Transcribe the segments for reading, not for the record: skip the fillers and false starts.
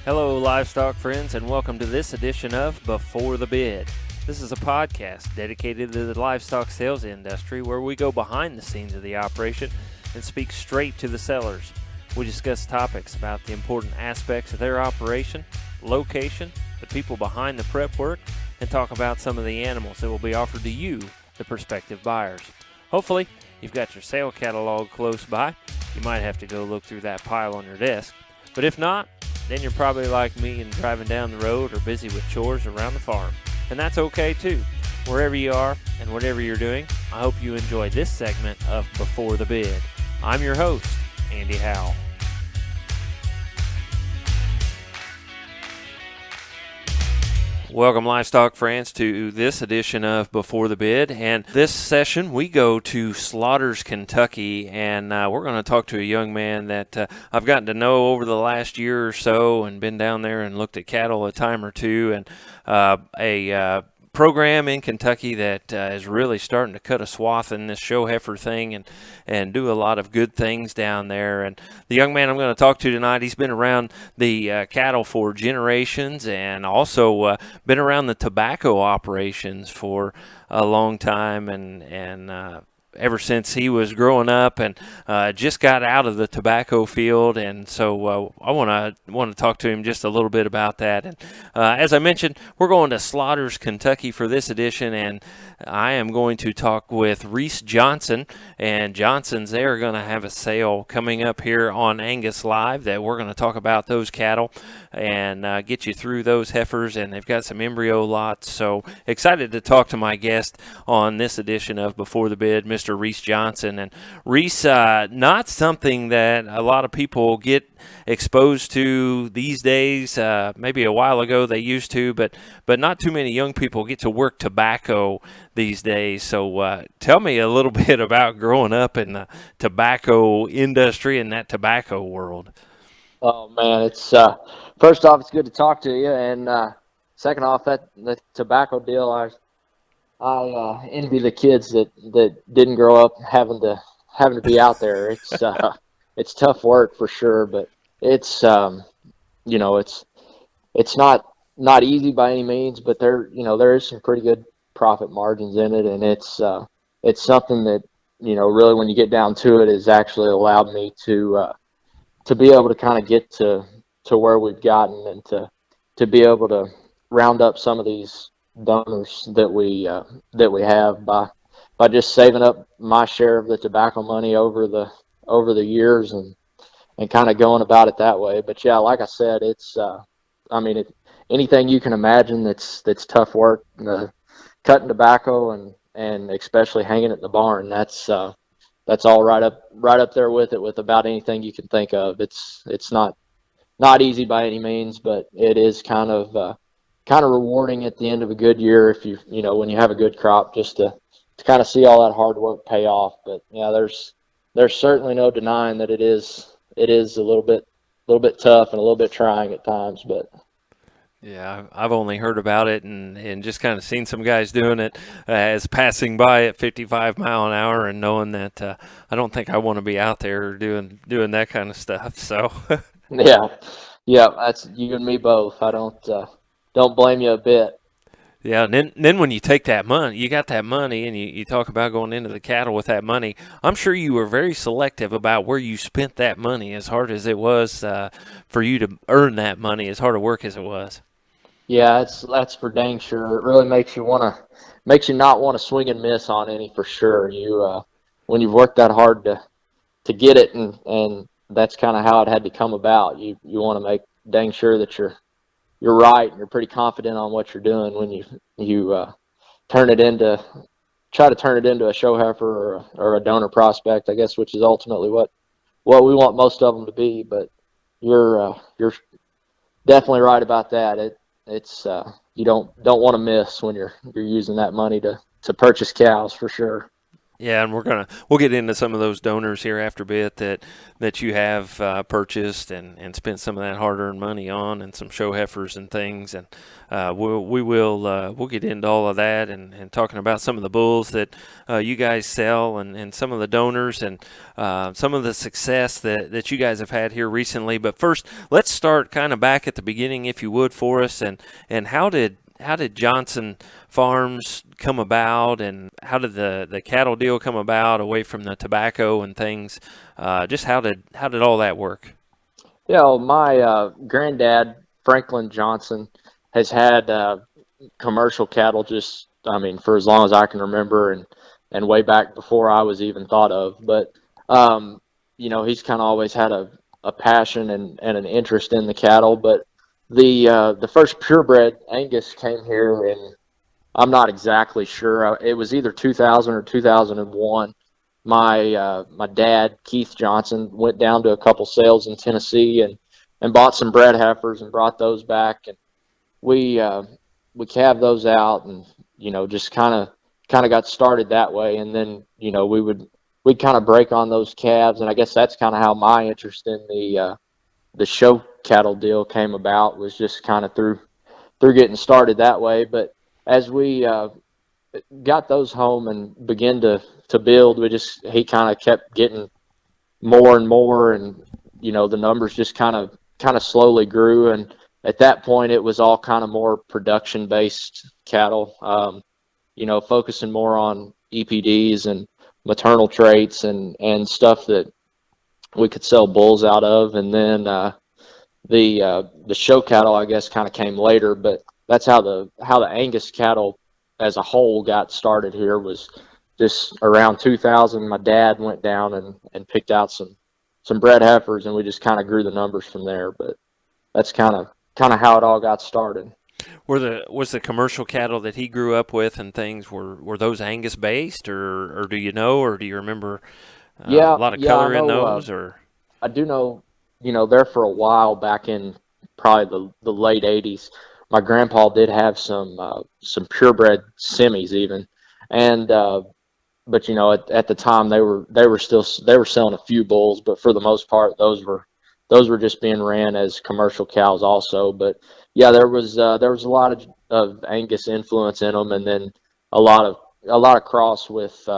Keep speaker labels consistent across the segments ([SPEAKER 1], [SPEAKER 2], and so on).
[SPEAKER 1] Hello, livestock friends, and welcome to this edition of Before the Bid. This is a podcast dedicated to the livestock sales industry where we go behind the scenes of the operation and speak straight to the sellers. We discuss topics about the important aspects of their operation, location, the people behind the prep work, and talk about some of the animals that will be offered to you, the prospective buyers. Hopefully, you've got your sale catalog close by. You might have to go look through that pile on your desk. But if not, then you're probably like me and driving down the road or busy with chores around the farm. And that's okay too. Wherever you are and whatever you're doing, I hope you enjoy this segment of Before the Bid. I'm your host, Andy Howell. Welcome, livestock friends, to this edition of Before the Bid. And this session, we go to Slaughters, Kentucky, and we're going to talk to a young man that I've gotten to know over the last year or so and been down there and looked at cattle a time or two, and a program in Kentucky that is really starting to cut a swath in this show heifer thing and do a lot of good things down there. And the young man I'm going to talk to tonight, he's been around the cattle for generations and also been around the tobacco operations for a long time and ever since he was growing up, and just got out of the tobacco field, and so I want to talk to him just a little bit about that. And as I mentioned, we're going to Slaughters, Kentucky for this edition, and I am going to talk with Reese Johnson, and Johnson's they're going to have a sale coming up here on Angus Live that we're going to talk about those cattle and get you through those heifers, and they've got some embryo lots. So excited to talk to my guest on this edition of Before the Bid, Mr. Reese Johnson. And Reese, not something that a lot of people get exposed to these days. Maybe a while ago they used to, but not too many young people get to work tobacco these days. So tell me a little bit about growing up in the tobacco industry and that tobacco world.
[SPEAKER 2] Oh man, it's first off, it's good to talk to you, and second off, that the tobacco deal, I envy the kids that didn't grow up having to be out there. It's tough work for sure, but it's you know it's not easy by any means, but there is some pretty good profit margins in it, and it's something that really when you get down to it has actually allowed me to be able to kind of get to where we've gotten, and to be able to round up some of these donors that we have by just saving up my share of the tobacco money over the years, and kind of going about it that way. But yeah, like I said, it's I mean anything you can imagine that's tough work, cutting tobacco and especially hanging it in the barn, that's all right up there with it, with about anything you can think of. It's not easy by any means, but it is kind of rewarding at the end of a good year, if when you have a good crop, just to kind of see all that hard work pay off. But yeah, there's certainly no denying that it is a little bit tough and a little bit trying at times, but
[SPEAKER 1] Yeah, I've only heard about it and just kind of seen some guys doing it as passing by at 55 mile an hour, and knowing that I don't think I want to be out there doing that kind of stuff. So
[SPEAKER 2] yeah, yeah, that's you and me both. I don't blame you a bit.
[SPEAKER 1] yeah, and then when you take that money, you got that money, and you talk about going into the cattle with that money. I'm sure you were very selective about where you spent that money, as hard as it was for you to earn that money, as hard a work as it was.
[SPEAKER 2] Yeah, that's for dang sure. It really makes you not want to swing and miss on any, for sure. When you've worked that hard to get it, and that's kind of how it had to come about. You want to make dang sure that you're right, and you're pretty confident on what you're doing when you turn it into try to turn it into a show heifer, or a donor prospect, I guess, which is ultimately what we want most of them to be. But you're definitely right about that. It's you don't want to miss when you're using that money to purchase cows, for sure.
[SPEAKER 1] Yeah, and we'll get into some of those donors here after a bit that you have purchased and spent some of that hard-earned money on, and some show heifers and things, and we'll get into all of that and talking about some of the bulls that you guys sell and some of the donors and some of the success that you guys have had here recently. But first, let's start kind of back at the beginning, if you would, for us, and how did Johnson Farms come about, and how did the cattle deal come about away from the tobacco and things? Just how did all that work?
[SPEAKER 2] Yeah, well, my granddad, Franklin Johnson, has had commercial cattle just, I mean, for as long as I can remember, and way back before I was even thought of. But he's kind of always had a passion and an interest in the cattle. But the first purebred Angus came here in, I'm not exactly sure. It was either 2000 or 2001. My dad, Keith Johnson, went down to a couple sales in Tennessee and bought some bred heifers and brought those back, and we calved those out, and just kind of got started that way. And then we'd kind of break on those calves, and I guess that's kind of how my interest in the show cattle deal came about, was just kind of through getting started that way. But as we got those home and began to build, he kind of kept getting more and more, and the numbers just kind of slowly grew. And at that point, it was all kind of more production based cattle, focusing more on EPDs and maternal traits and stuff that we could sell bulls out of. And then the show cattle, I guess, kind of came later. But that's how the Angus cattle as a whole got started here, was just around 2000. My dad went down and picked out some bred heifers, and we just kind of grew the numbers from there. But that's kind of how it all got started.
[SPEAKER 1] Was the commercial cattle that he grew up with and things, were those Angus based, or do you know, or do you remember a
[SPEAKER 2] Yeah,
[SPEAKER 1] lot of
[SPEAKER 2] yeah, I
[SPEAKER 1] color in
[SPEAKER 2] know.
[SPEAKER 1] those, or?
[SPEAKER 2] I do know. There for a while back in probably the late '80s, my grandpa did have some purebred semis even, and but at the time they were selling a few bulls, but for the most part those were just being ran as commercial cows also. But yeah, there was a lot of Angus influence in them, and then a lot of cross with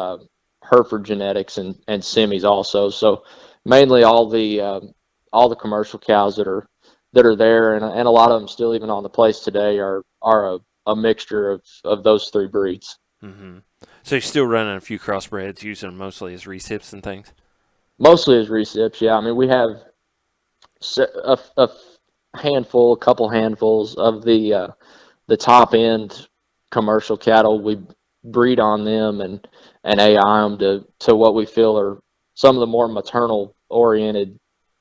[SPEAKER 2] Hereford genetics and semis also. So mainly all the commercial cows that are there, and a lot of them still even on the place today are a mixture of those three breeds.
[SPEAKER 1] Hmm. So you're still running a few crossbreds, using them mostly as recips and things?
[SPEAKER 2] Mostly as recips, yeah. I mean, we have a handful, a couple handfuls of the top end commercial cattle. We breed on them and AI them to what we feel are some of the more maternal oriented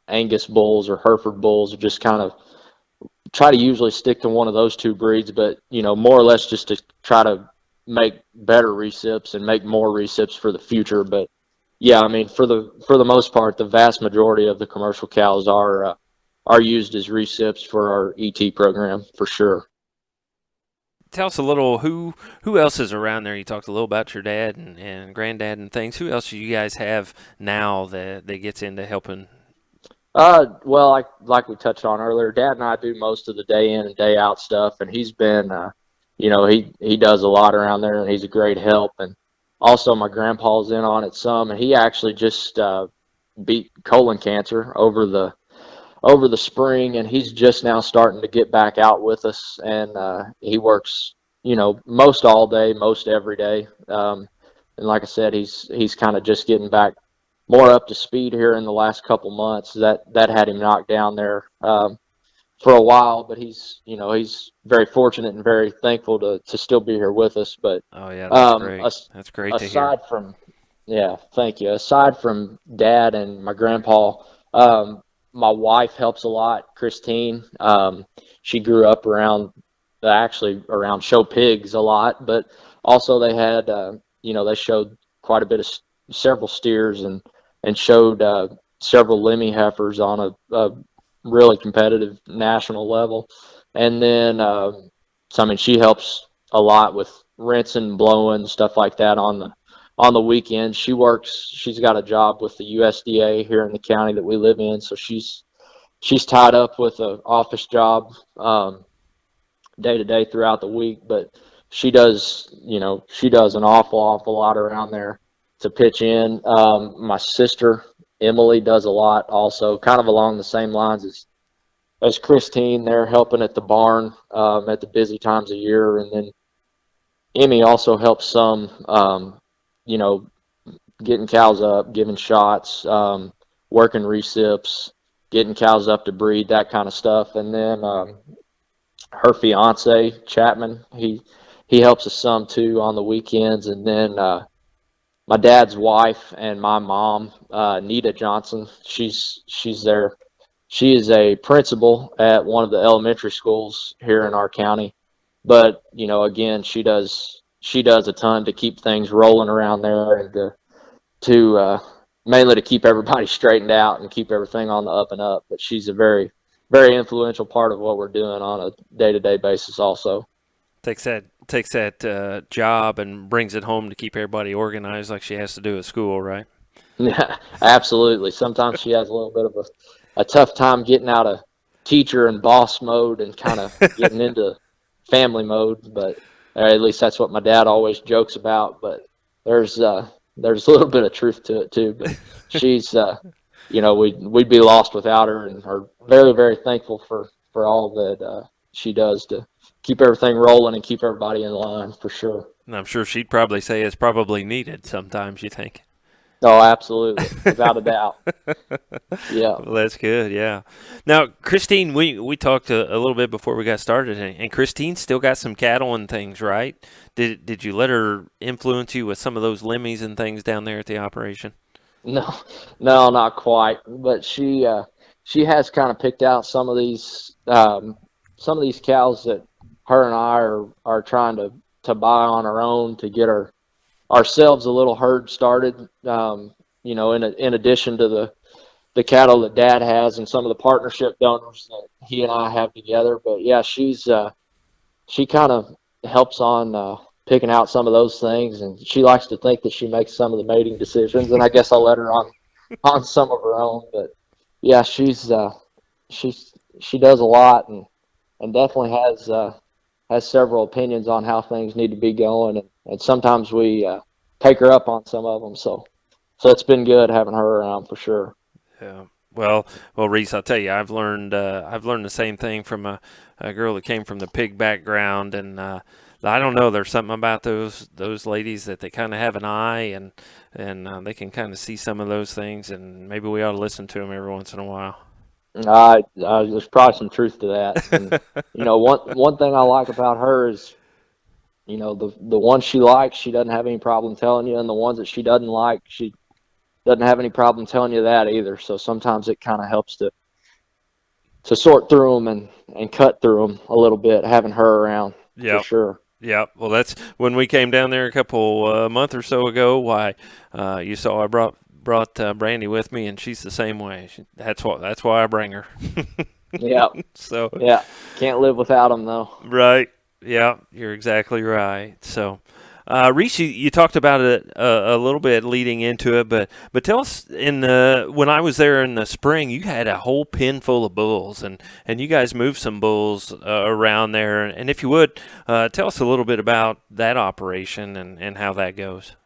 [SPEAKER 2] Angus bulls or Hereford bulls. Just kind of try to usually stick to one of those two breeds, but more or less just to try to make better recips and make more recips for the future. But yeah, I mean, for the most part, the vast majority of the commercial cows are used as recips for our ET program for sure.
[SPEAKER 1] Tell us a little, who else is around there. You talked a little about your dad and granddad and things. Who else do you guys have now that gets into helping?
[SPEAKER 2] Well, like we touched on earlier, Dad and I do most of the day in and day out stuff, and he's been, he does a lot around there, and he's a great help. And also, my grandpa's in on it some, and he actually just beat colon cancer over the spring, and he's just now starting to get back out with us. And he works, most all day, most every day. And like I said, he's kind of just getting back more up to speed here in the last couple months. That had him knocked down there for a while, but he's very fortunate and very thankful to still be here with us. But
[SPEAKER 1] Oh yeah, that's great. That's great to hear.
[SPEAKER 2] aside from yeah, thank you. Aside from Dad and my grandpa, my wife helps a lot, Christine. She grew up actually around show pigs a lot, but also they had, they showed quite a bit of several steers and showed several Lemmy heifers on a really competitive national level. And then, so I mean, she helps a lot with rinsing, blowing, stuff like that on the weekends. She's got a job with the USDA here in the county that we live in, so she's tied up with an office job day to day throughout the week. But she does an awful lot around there to pitch in. My sister Emily does a lot also, kind of along the same lines as Christine. They're helping at the barn at the busy times of year, and then Emmy also helps some, you know, getting cows up, giving shots, working recips, getting cows up to breed, that kind of stuff. And then her fiance Chapman, he helps us some too on the weekends. And then my dad's wife and my mom, Nita Johnson, she's there. She is a principal at one of the elementary schools here in our county. But again, she does a ton to keep things rolling around there, and to mainly to keep everybody straightened out and keep everything on the up and up. But she's a very influential part of what we're doing on a day-to-day basis also.
[SPEAKER 1] Takes that job and brings it home to keep everybody organized like she has to do at school, right?
[SPEAKER 2] Yeah, absolutely. Sometimes she has a little bit of a tough time getting out of teacher and boss mode and kind of getting into family mode, but at least that's what my dad always jokes about. But there's a little bit of truth to it too. But she's we'd be lost without her, and are very thankful for all that she does to keep everything rolling and keep everybody in line for sure.
[SPEAKER 1] And I'm sure she'd probably say it's probably needed sometimes, you think?
[SPEAKER 2] Oh, absolutely, without a doubt. Yeah.
[SPEAKER 1] Well, that's good, yeah. Now, Christine, we talked a little bit before we got started, and Christine still got some cattle and things, right? Did you let her influence you with some of those limmies and things down there at the operation?
[SPEAKER 2] No, no, not quite. But she has kind of picked out some of these cows that her and I are trying to buy on our own to get ourselves a little herd started. In addition to the cattle that Dad has and some of the partnership donors that he and I have together. But yeah, she kind of helps on picking out some of those things, and she likes to think that she makes some of the mating decisions. And I guess I'll let her on some of her own. But yeah, she does a lot, and definitely has several opinions on how things need to be going, and sometimes we take her up on some of them. So it's been good having her around for sure.
[SPEAKER 1] Yeah. Well, Reese, I'll tell you, I've learned the same thing from a girl that came from the pig background, and I don't know. There's something about those ladies that they kind of have an eye, and they can kind of see some of those things, and maybe we ought to listen to them every once in a while.
[SPEAKER 2] There's probably some truth to that. And one thing I like about her is, the ones she likes, she doesn't have any problem telling you, and the ones that she doesn't like, she doesn't have any problem telling you that either. So sometimes it kind of helps to sort through them and cut through them a little bit, having her around for
[SPEAKER 1] Yep.
[SPEAKER 2] sure.
[SPEAKER 1] Yeah, well, that's when we came down there a couple month or so ago. Why, you saw I brought Brandy with me, and she's the same way. That's why I bring her.
[SPEAKER 2] Yeah,
[SPEAKER 1] So,
[SPEAKER 2] yeah, can't live without them though.
[SPEAKER 1] right, yeah, you're exactly right. So, Reese, you talked about it a little bit leading into it, but tell us when I was there in the spring, you had a whole pen full of bulls, and you guys moved some bulls around there, and if you would, tell us a little bit about that operation and how that goes.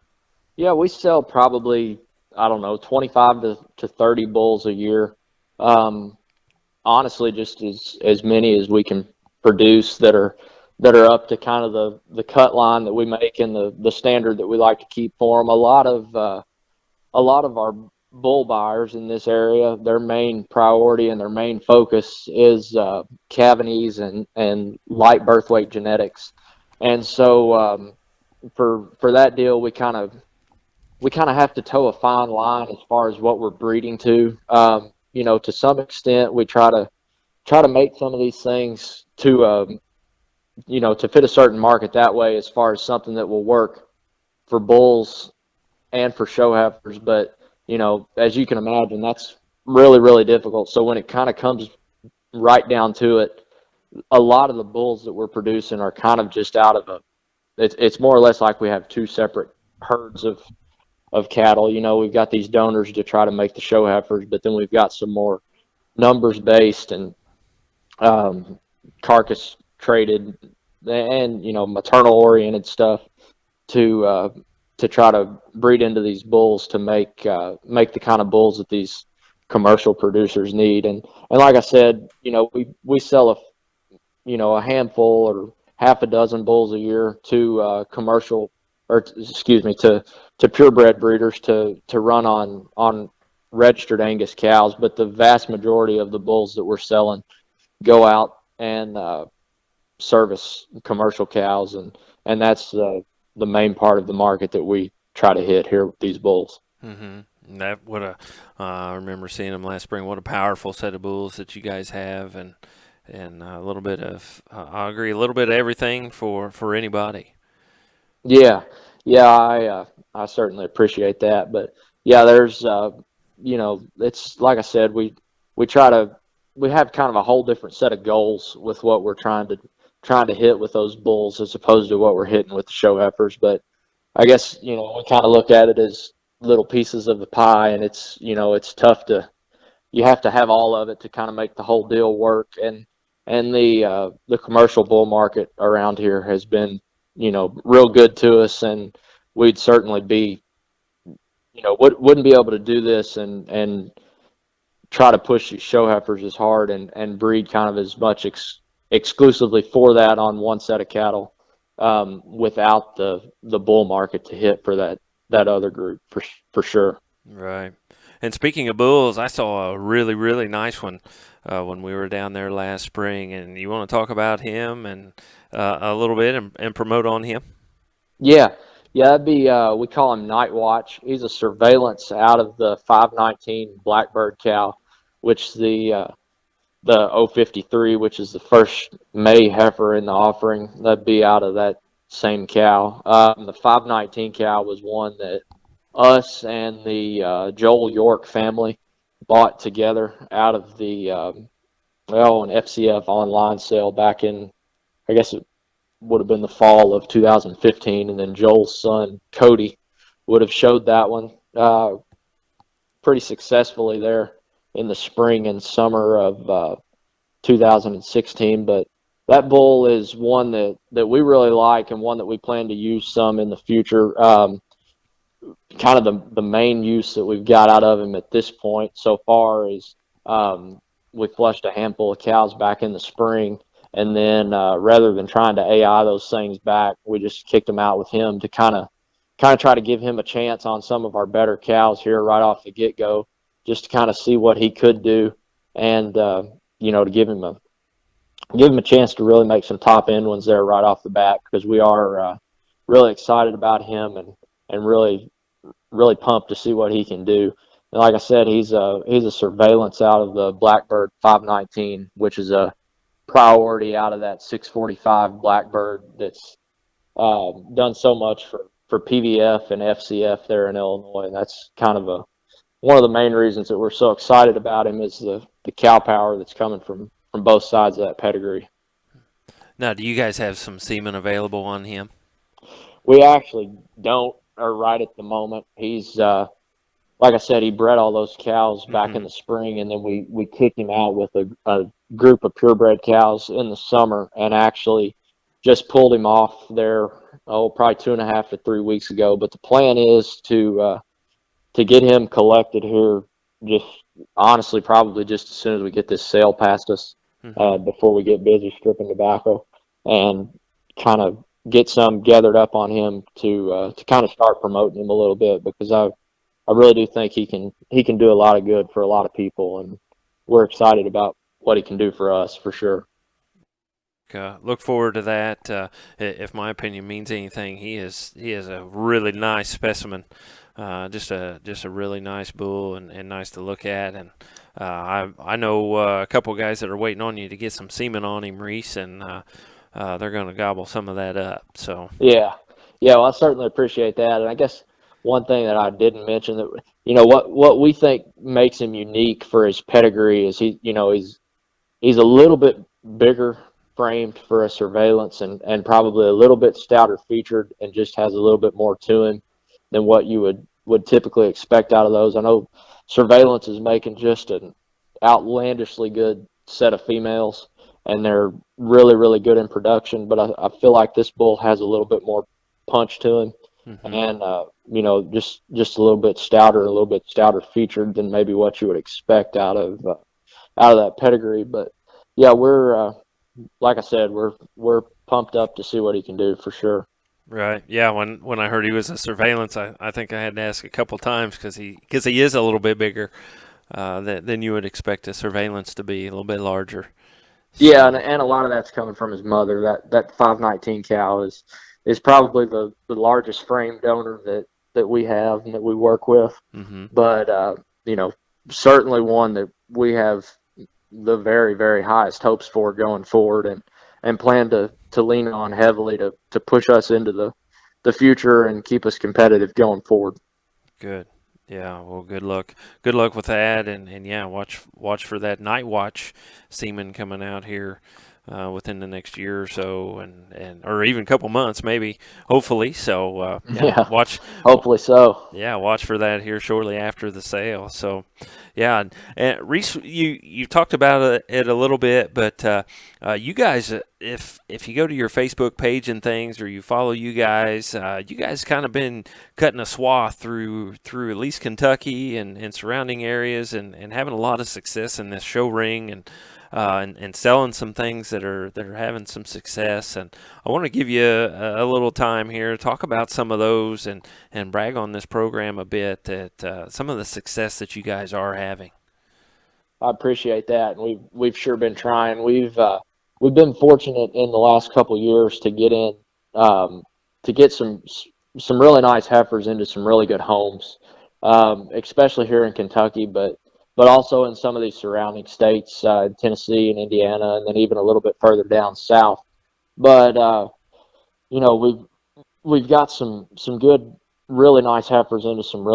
[SPEAKER 2] Yeah, we sell probably, I don't know, 25 to 30 bulls a year. Um, Honestly, just as many as we can produce that are up to kind of the cut line that we make and the standard that we like to keep for them. A lot of our bull buyers in this area, their main priority and their main focus is cavities and light birth weight genetics. And so for that deal, we kind of have to toe a fine line as far as what we're breeding to. To some extent, we try to make some of these things to fit a certain market that way, as far as something that will work for bulls and for show heifers. But as you can imagine, that's really difficult. So when it kind of comes right down to it, a lot of the bulls that we're producing are kind of just out of it's more or less like we have two separate herds of cattle. We've got these donors to try to make the show heifers, but then we've got some more numbers based and carcass traded and maternal oriented stuff to to try to breed into these bulls to make the kind of bulls that these commercial producers need. And like I said, we sell a handful or half a dozen bulls a year to commercial, or excuse me, to purebred breeders to run on registered Angus cows. But the vast majority of the bulls that we're selling go out and service commercial cows, and that's the main part of the market that we try to hit here with these bulls.
[SPEAKER 1] Mm-hmm. I remember seeing them last spring. What a powerful set of bulls that you guys have, and a little bit of I agree, a little bit of everything for anybody.
[SPEAKER 2] Yeah, yeah, I certainly appreciate that. But yeah, there's it's like I said, we try to we have kind of a whole different set of goals with what we're trying to hit with those bulls as opposed to what we're hitting with the show heifers. But I guess we kind of look at it as little pieces of the pie, and it's tough to you have to have all of it to kind of make the whole deal work. And the commercial bull market around here has been real good to us, and we'd certainly be wouldn't be able to do this and try to push these show heifers as hard and breed kind of as much exclusively for that on one set of cattle without the bull market to hit for that other group for sure.
[SPEAKER 1] Right. And speaking of bulls, I saw a really, really nice one when we were down there last spring. And you want to talk about him and a little bit and promote on him?
[SPEAKER 2] Yeah, yeah, that'd be we call him Night Watch. He's a surveillance out of the 519 Blackbird cow, which the 053, which is the first May heifer in the offering. That'd be out of that same cow. The 519 cow was one that us and the Joel York family bought together out of the an FCF online sale back in, I guess it would have been the fall of 2015, and then Joel's son Cody would have showed that one pretty successfully there in the spring and summer of 2016. But that bull is one that we really like and one that we plan to use some in the future. Kind of the main use that we've got out of him at this point so far is we flushed a handful of cows back in the spring, and then rather than trying to AI those things back, we just kicked them out with him to kind of try to give him a chance on some of our better cows here right off the get-go, just to kind of see what he could do, and to give him a chance to really make some top end ones there right off the bat, because we are really excited about him and really pumped to see what he can do. And like I said, he's a surveillance out of the Blackbird 519, which is a priority out of that 645 Blackbird that's done so much for PVF and FCF there in Illinois. And that's kind of one of the main reasons that we're so excited about him is the cow power that's coming from both sides of that pedigree.
[SPEAKER 1] Now, do you guys have some semen available on him?
[SPEAKER 2] We actually don't, or right at the moment. He's like I said, he bred all those cows back in the spring, and then we kicked him out with a group of purebred cows in the summer, and actually just pulled him off there, probably 2.5 to 3 weeks ago. But the plan is to get him collected here, just honestly, probably just as soon as we get this sale past us, before we get busy stripping tobacco, and kind of get some gathered up on him to kind of start promoting him a little bit, because I really do think he can do a lot of good for a lot of people, and we're excited about what he can do for us for sure.
[SPEAKER 1] Look forward to that. If my opinion means anything, he is a really nice specimen. Just a really nice bull and nice to look at. And I know a couple of guys that are waiting on you to get some semen on him, Reese, and they're going to gobble some of that up. So
[SPEAKER 2] yeah. Well, I certainly appreciate that. And I guess one thing that I didn't mention, that what we think makes him unique for his pedigree is he's a little bit bigger framed for a surveillance, and probably a little bit stouter featured, and just has a little bit more to him. than what you would typically expect out of those. I know Surveillance is making just an outlandishly good set of females, and they're really, really good in production. But I feel like this bull has a little bit more punch to him,
[SPEAKER 1] Mm-hmm.
[SPEAKER 2] and just a little bit stouter, a little bit stouter featured than maybe what you would expect out of that pedigree. But yeah, we're like I said, we're pumped up to see what he can do for sure.
[SPEAKER 1] Right. Yeah. When I heard he was a Surveillance, I think I had to ask a couple times because he is a little bit bigger than you would expect a Surveillance to be, a little bit larger.
[SPEAKER 2] Yeah, and,
[SPEAKER 1] So.
[SPEAKER 2] and a lot of that's coming from his mother. That 519 cow is probably the largest frame donor that we have and that we work with.
[SPEAKER 1] Mm-hmm.
[SPEAKER 2] But you know, certainly one that we have the very, very highest hopes for going forward, and plan to lean on heavily to push us into the future and keep us competitive going forward.
[SPEAKER 1] Good. Yeah. Well, good luck. Good luck with that, and yeah, watch for that Night Watch semen coming out here within the next year or so, and or even a couple months, maybe, hopefully. So yeah,
[SPEAKER 2] Yeah, hopefully so.
[SPEAKER 1] yeah, watch for that here shortly after the sale. So, yeah, and Reese, you talked about it a little bit, but you guys, if you go to your Facebook page and things, or you follow you guys kind of been cutting a swath through at least Kentucky and surrounding areas, and having a lot of success in this show ring, and selling some things that are having some success. And I want to give you a little time here to talk about some of those, and brag on this program a bit, at some of the success that you guys are having.
[SPEAKER 2] I appreciate that, and we've sure been trying. We've been fortunate in the last couple years to get in to get some really nice heifers into some really good homes, especially here in Kentucky, but also in some of these surrounding states, Tennessee and Indiana, and then even a little bit further down south. But you know, we've got some good, really nice heifers into some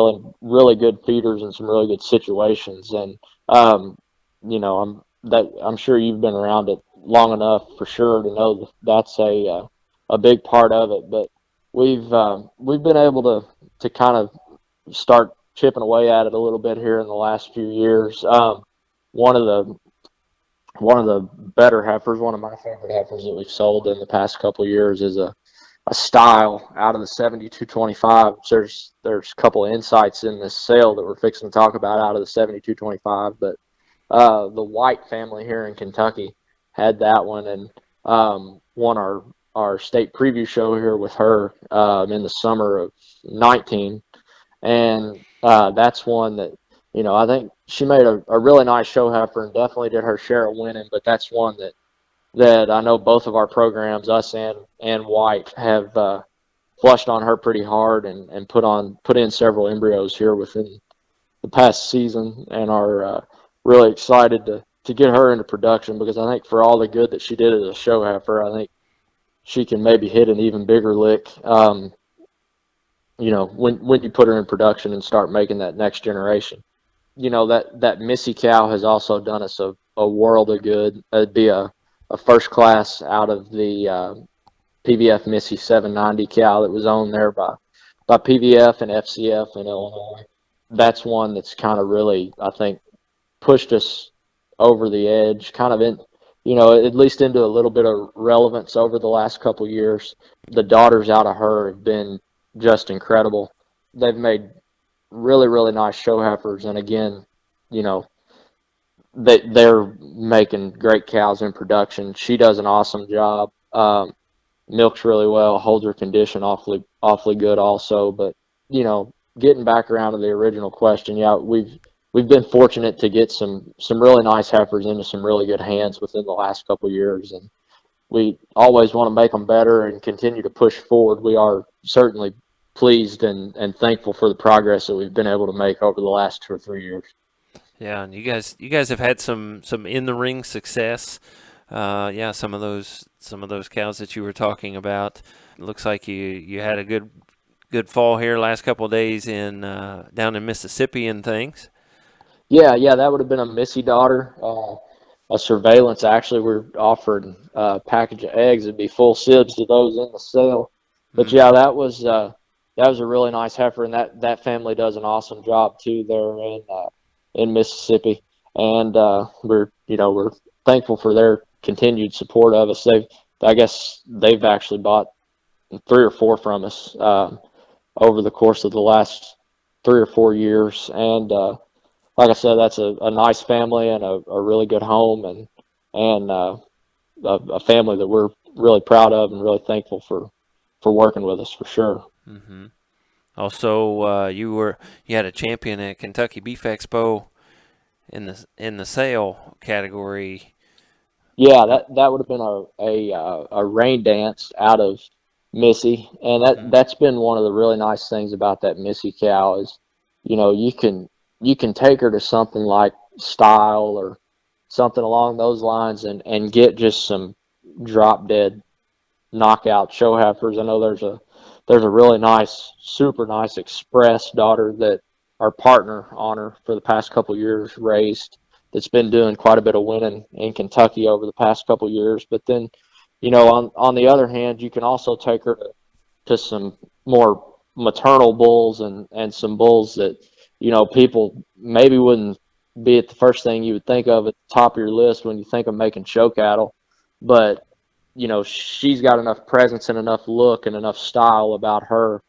[SPEAKER 2] really good feeders and some really good situations. And um, I'm sure you've been around it long enough for sure to know that that's a big part of it. But we've been able to kind of start chipping away at it a little bit here in the last few years. One of the one of the better heifers, one of my favorite heifers that we've sold in the past couple of years is a style out of the 7225. There's a couple of insights in this sale that we're fixing to talk about out of the 7225, but the White family here in Kentucky had that one, and won our state preview show here with her in the summer of 19. And that's one that, I think she made a really nice show heifer and definitely did her share of winning. But that's one that I know both of our programs, us and White, have flushed on her pretty hard, and put in several embryos here within the past season, and are really excited to get her into production, because I think for all the good that she did as a show heifer, I think she can maybe hit an even bigger lick. When you put her in production and start making that next generation. That Missy cow has also done us a world of good. It'd be a first class out of the PVF Missy 790 cow that was owned there by PVF and FCF in Illinois. That's one that's kind of really, I think, pushed us over the edge, kind of at least into a little bit of relevance over the last couple years. The daughters out of her have been just incredible. They've made really, really nice show heifers, and again, you know, they're making great cows in production. She does an awesome job. Milks really well, holds her condition awfully good also. But getting back around to the original question, yeah, we've been fortunate to get some really nice heifers into some really good hands within the last couple of years, and we always want to make them better and continue to push forward. We are certainly pleased and thankful for the progress that we've been able to make over the last 2 or 3 years.
[SPEAKER 1] Yeah, and you guys have had some in the ring success. Yeah, some of those cows that you were talking about. It looks like you had a good fall here last couple of days in down in Mississippi and things.
[SPEAKER 2] Yeah, that would have been a Missy daughter. A Surveillance, actually, we're offered a package of eggs. It'd be full sibs to those in the sale. But
[SPEAKER 1] Mm-hmm.
[SPEAKER 2] yeah, that that was a really nice heifer, and that family does an awesome job too there in Mississippi, and we're thankful for their continued support of us. I guess they've actually bought 3 or 4 from us over the course of the last 3 or 4 years, and like I said, that's a nice family and a really good home, and a family that we're really proud of and really thankful for working with us for sure.
[SPEAKER 1] Mm-hmm. Also, you had a champion at Kentucky Beef Expo in the sale category.
[SPEAKER 2] Yeah, that would have been a rain dance out of Missy, and that's been one of the really nice things about that Missy cow is, you can take her to something like Style or something along those lines and get just some drop dead knockout show heifers. I know there's a really nice, super nice Express daughter that our partner on her for the past couple years raised, that's been doing quite a bit of winning in Kentucky over the past couple years. But then, on the other hand, you can also take her to some more maternal bulls and some bulls that, people maybe wouldn't be at the first thing you would think of at the top of your list when you think of making show cattle. But she's got enough presence and enough look and enough style about her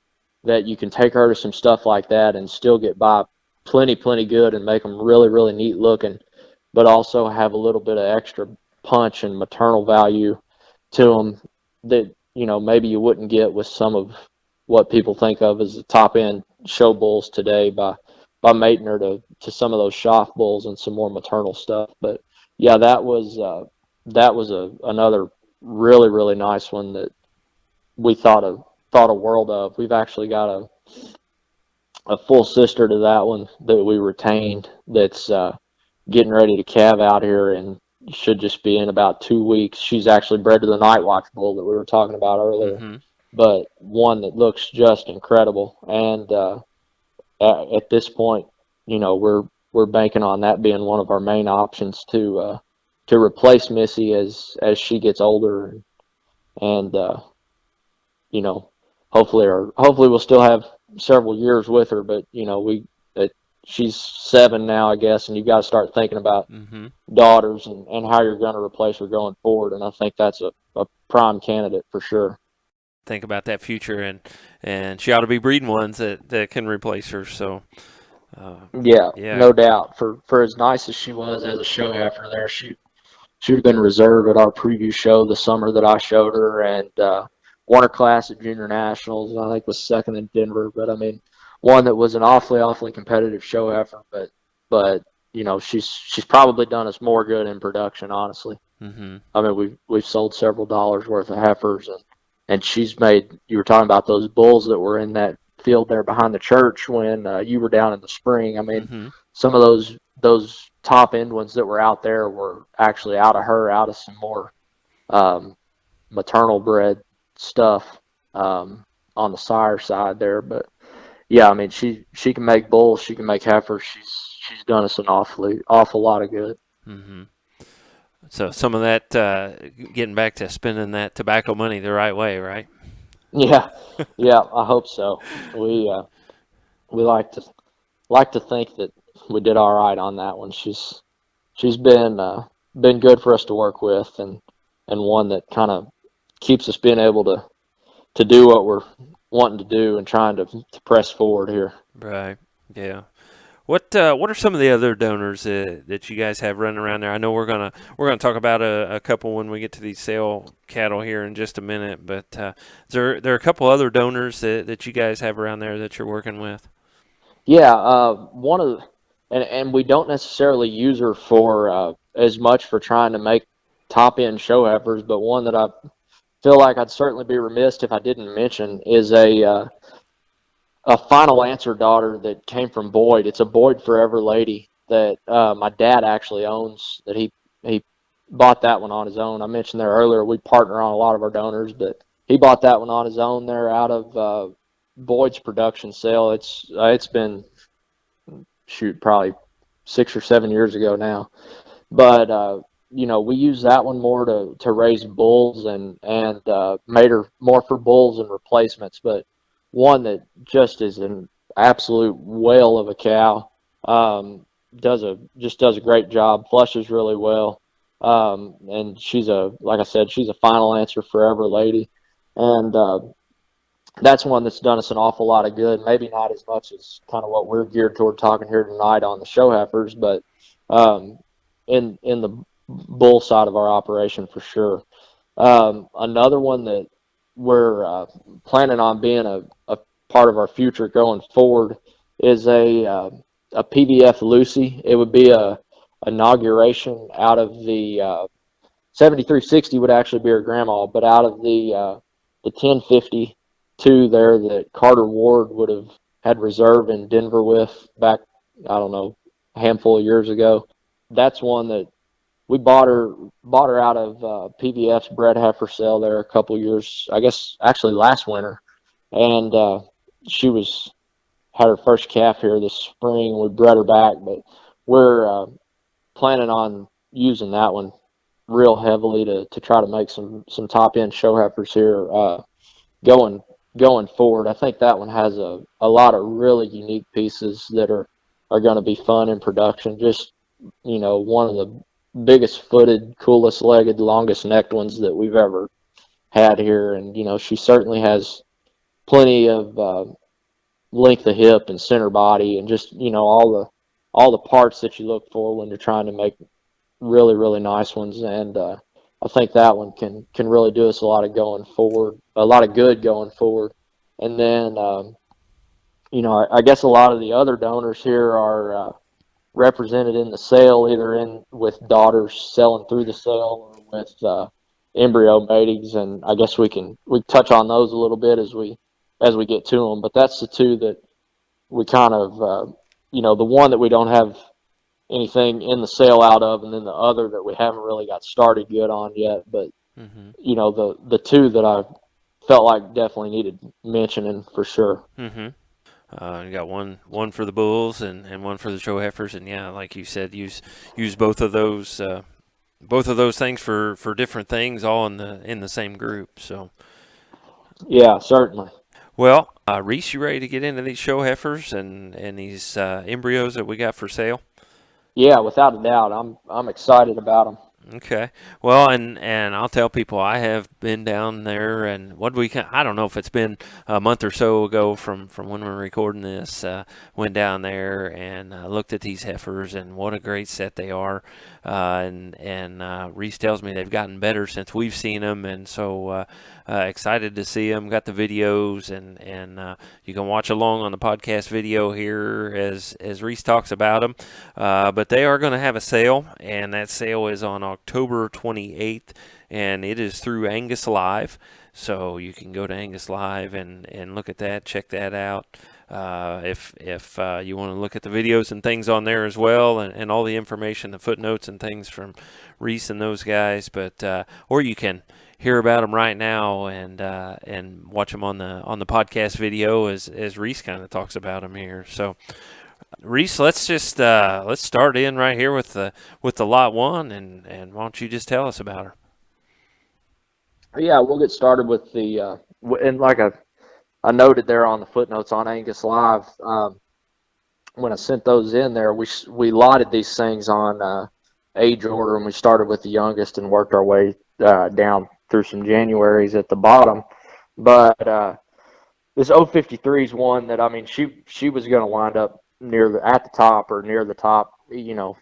[SPEAKER 2] that you can take her to some stuff like that and still get by plenty good and make them really, really neat looking, but also have a little bit of extra punch and maternal value to them that, maybe you wouldn't get with some of what people think of as the top end show bulls today by mating her to some of those Schaff bulls and some more maternal stuff. But yeah, that was another really, really nice one that we thought a world of. We've actually got a full sister to that one that we retained that's getting ready to calve out here and should just be in about 2 weeks. She's actually bred to the Night Watch bull that we were talking about earlier,
[SPEAKER 1] Mm-hmm.
[SPEAKER 2] but one that looks just incredible. And at this point, we're banking on that being one of our main options to replace Missy as she gets older, and hopefully we'll still have several years with her. But she's 7 now, I guess, and you've got to start thinking about
[SPEAKER 1] Mm-hmm.
[SPEAKER 2] daughters and how you're going to replace her going forward. And I think that's a prime candidate for sure.
[SPEAKER 1] Think about that future, and she ought to be breeding ones that can replace her. So,
[SPEAKER 2] Yeah,
[SPEAKER 1] yeah.
[SPEAKER 2] no doubt. For as nice as she was as a show heifer there, she would have been reserved at our preview show the summer that I showed her, and won her class at Junior Nationals. I think was second in Denver, but I mean, one that was an awfully competitive show heifer. But she's probably done us more good in production, honestly.
[SPEAKER 1] Mm-hmm.
[SPEAKER 2] I mean, we've sold several dollars worth of heifers, and she's made. You were talking about those bulls that were in that field there behind the church when you were down in the spring. I mean,
[SPEAKER 1] Mm-hmm.
[SPEAKER 2] some of those top end ones that were out there were actually out of some more maternal bred stuff on the sire side there. But yeah, I mean, she can make bulls, she can make heifers. She's done us an awful lot of good.
[SPEAKER 1] Mm-hmm. So some of that, getting back to spending that tobacco money the right way, right?
[SPEAKER 2] Yeah, yeah, I hope so. We like to think that we did all right on that one. She's been good for us to work with, and one that kind of keeps us being able to do what we're wanting to do and trying to press forward here.
[SPEAKER 1] Right. Yeah. What are some of the other donors that you guys have running around there? I know we're gonna talk about a couple when we get to these sale cattle here in just a minute, but there are a couple other donors that you guys have around there that you're working with?
[SPEAKER 2] Yeah, one of the, and we don't necessarily use her for as much for trying to make top end show heifers, but one that I feel like I'd certainly be remiss if I didn't mention is a final answer daughter that came from Boyd. It's a Boyd Forever lady that my dad actually owns. That he bought that one on his own. I mentioned there earlier we partner on a lot of our donors, but he bought that one on his own there out of Boyd's production sale. It's been probably 6 or 7 years ago now, but we use that one more to raise bulls and made her more for bulls and replacements, but one that just is an absolute whale of a cow. Does a great job, flushes really well, and like I said, she's a final answer forever lady, and that's one that's done us an awful lot of good. Maybe not as much as kind of what we're geared toward talking here tonight on the show heifers, but um, in the bull side of our operation for sure. Another one that we're planning on being a part of our future going forward is a PVF Lucy. It would be a inauguration out of the 7360 would actually be her grandma, but out of the 1052 there that Carter Ward would have had reserve in Denver with back, I don't know, a handful of years ago. That's one that we bought her out of PVF's bred heifer sale there a couple years, I guess actually last winter, and she was had her first calf here this spring. We bred her back, but we're planning on using that one real heavily to try to make some top end show heifers here going going forward. I think that one has a lot of really unique pieces that are going to be fun in production. Just one of the biggest footed, coolest legged, longest necked ones that we've ever had here, and she certainly has plenty of length of hip and center body, and just all the parts that you look for when you're trying to make really, really nice ones. And I think that one can really do us a lot of going forward, a lot of good going forward. And then, I guess a lot of the other donors here are represented in the sale, either in with daughters selling through the sale or with embryo matings. And I guess we touch on those a little bit as we get to them. But that's the two that we kind of, the one that we don't have anything in the sale out of, and then the other that we haven't really got started good on yet. But the two that I felt like definitely needed mentioning for sure.
[SPEAKER 1] You got one for the bulls and one for the show heifers, and yeah, like you said, use both of those things for different things, all in the same group. So
[SPEAKER 2] Yeah, certainly.
[SPEAKER 1] well, Reese, you ready to get into these show heifers and these embryos that we got for sale?
[SPEAKER 2] Yeah, without a doubt, I'm excited about them.
[SPEAKER 1] Okay. Well, and I'll tell people I have been down there, and I don't know if it's been a month or so ago from when we're recording this. Went down there and looked at these heifers, and what a great set they are. And Reese tells me they've gotten better since we've seen them, and so excited to see them. Got the videos, and you can watch along on the podcast video here as Reese talks about them. But they are going to have a sale, and that sale is on October 28th, and it is through Angus Live. So you can go to Angus Live and look at that, check that out. If you want to look at the videos and things on there as well, and all the information, the footnotes and things from Reese and those guys, but or you can hear about them right now and watch them on the podcast video as Reese kind of talks about them here. So Reese, let's just let's start in right here with the lot one, and why don't you just tell us about her?
[SPEAKER 2] Yeah, we'll get started with and like I noted there on the footnotes on Angus Live, when I sent those in there, we lotted these things on age order, and we started with the youngest and worked our way down through some Januaries at the bottom. But this 053 is one that, I mean, she was going to wind up at the top or near the top,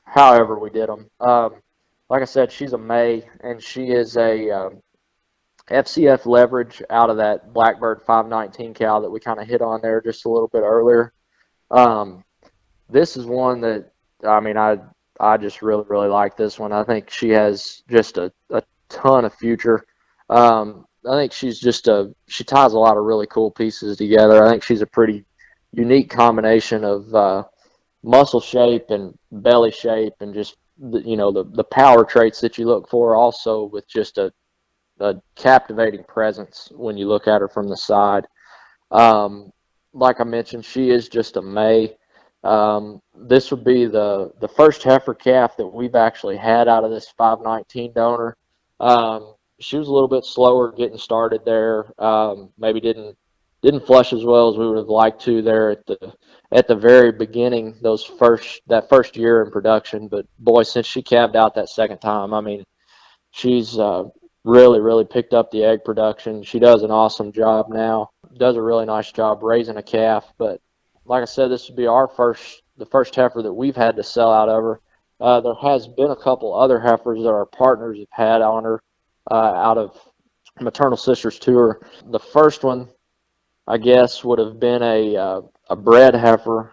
[SPEAKER 2] however we did them. Like I said, she's a May, and she is a FCF leverage out of that Blackbird 519 cow that we kind of hit on there just a little bit earlier. This is one that, I mean, I just really, really like this one. I think she has just a ton of future. I think she ties a lot of really cool pieces together. I think she's a pretty unique combination of muscle shape and belly shape, and just the power traits that you look for, also with just a captivating presence when you look at her from the side. Like I mentioned, she is just a May. This would be the first heifer calf that we've actually had out of this 519 donor. She was a little bit slower getting started there. Maybe didn't didn't flush as well as we would have liked to there at the very beginning, that first year in production. But boy, since she calved out that second time, I mean, she's really picked up the egg production. She does an awesome job now. Does a really nice job raising a calf. But like I said, this would be the first heifer that we've had to sell out of her. There has been a couple other heifers that our partners have had on her out of maternal sisters to her. The first one, I guess, would have been a bred heifer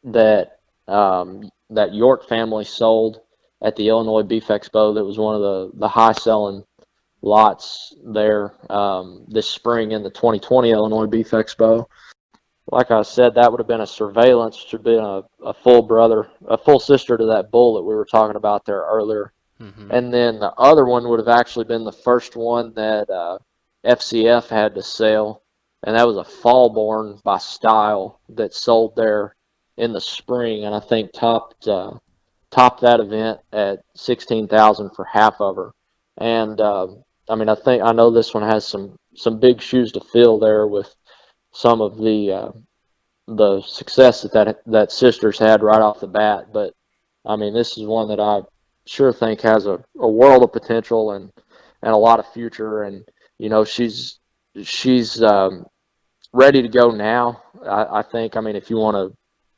[SPEAKER 2] that that York family sold at the Illinois Beef Expo. That was one of the high selling lots there this spring in the 2020 Illinois Beef Expo. Like I said, that would have been a surveillance, should have been a full sister to that bull that we were talking about there earlier.
[SPEAKER 1] Mm-hmm.
[SPEAKER 2] And then the other one would have actually been the first one that FCF had to sell, and that was a Fallborn by Style that sold there in the spring, and I think topped that event at 16,000 for half of her. And I mean, I know this one has some big shoes to fill there with some of the success that sisters had right off the bat. But I mean, this is one that I sure think has a world of potential and a lot of future. And you know, she's ready to go now. I think. I mean, if you want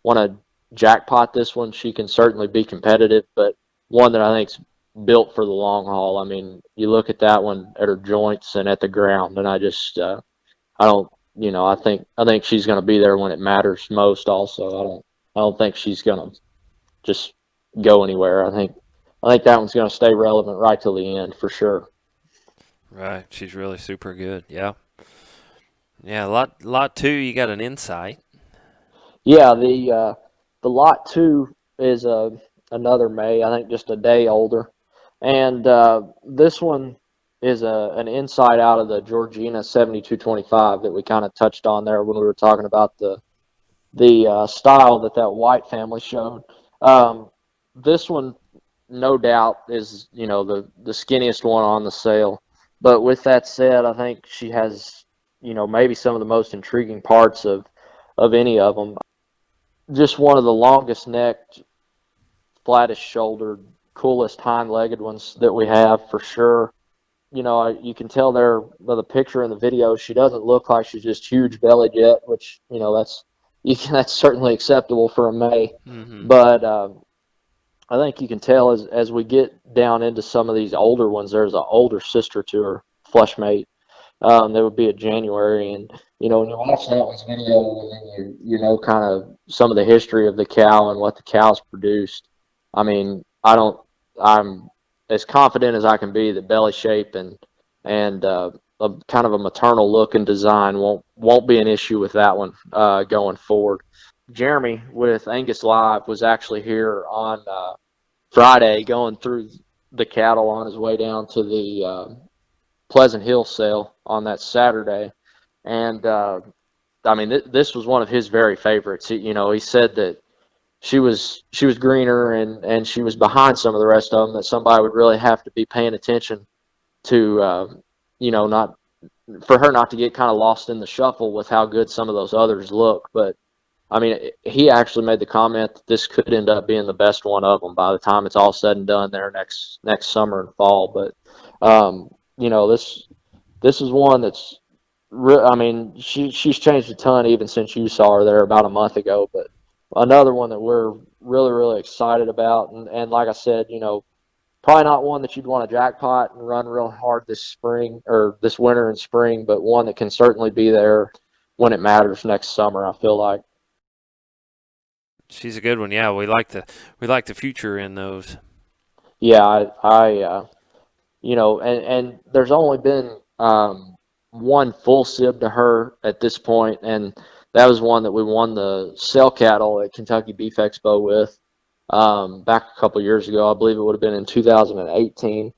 [SPEAKER 2] to jackpot this one, she can certainly be competitive, but one that I think's built for the long haul. I mean, you look at that one at her joints and at the ground, and I just I don't, you know, I think she's going to be there when it matters most. Also, I don't think she's going to just go anywhere. I think that one's going to stay relevant right till the end for sure.
[SPEAKER 1] Right. She's really super good. Yeah. Yeah. Lot two. You got an insight.
[SPEAKER 2] Yeah, the lot two is another May. I think just a day older, and this one is an insight out of the Georgina 7225 that we kind of touched on there when we were talking about the style that white family showed. This one, no doubt, is the skinniest one on the sale. But with that said, I think she has maybe some of the most intriguing parts of any of them. Just one of the longest necked, flattest shouldered, coolest hind-legged ones that we have for sure. You can tell there by the picture in the video, she doesn't look like she's just huge bellied yet, which that's certainly acceptable for a May.
[SPEAKER 1] Mm-hmm.
[SPEAKER 2] But I think you can tell as we get down into some of these older ones, there's an older sister to her, flush mate. That would be a January, and when you watch that one's video, and then you know kind of some of the history of the cow and what the cow's produced. I mean, I'm as confident as I can be that belly shape and a kind of a maternal look and design won't be an issue with that one going forward. Jeremy with Angus Live was actually here on Friday going through the cattle on his way down to the Pleasant Hill sale on that Saturday, and I mean this was one of his very favorites. He said that she was greener and she was behind some of the rest of them, that somebody would really have to be paying attention to not for her not to get kind of lost in the shuffle with how good some of those others look. But I mean, he actually made the comment that this could end up being the best one of them by the time it's all said and done there next summer and fall. But this is one that's I mean, she's changed a ton even since you saw her there about a month ago. But another one that we're really excited about, and like I said, probably not one that you'd want to jackpot and run real hard this spring or this winter and spring, but one that can certainly be there when it matters next summer, I feel like.
[SPEAKER 1] She's a good one. Yeah, we like the future in those.
[SPEAKER 2] Yeah, I and there's only been one full sib to her at this point, and that was one that we won the sale cattle at Kentucky Beef Expo with back a couple years ago. I believe it would have been in 2018.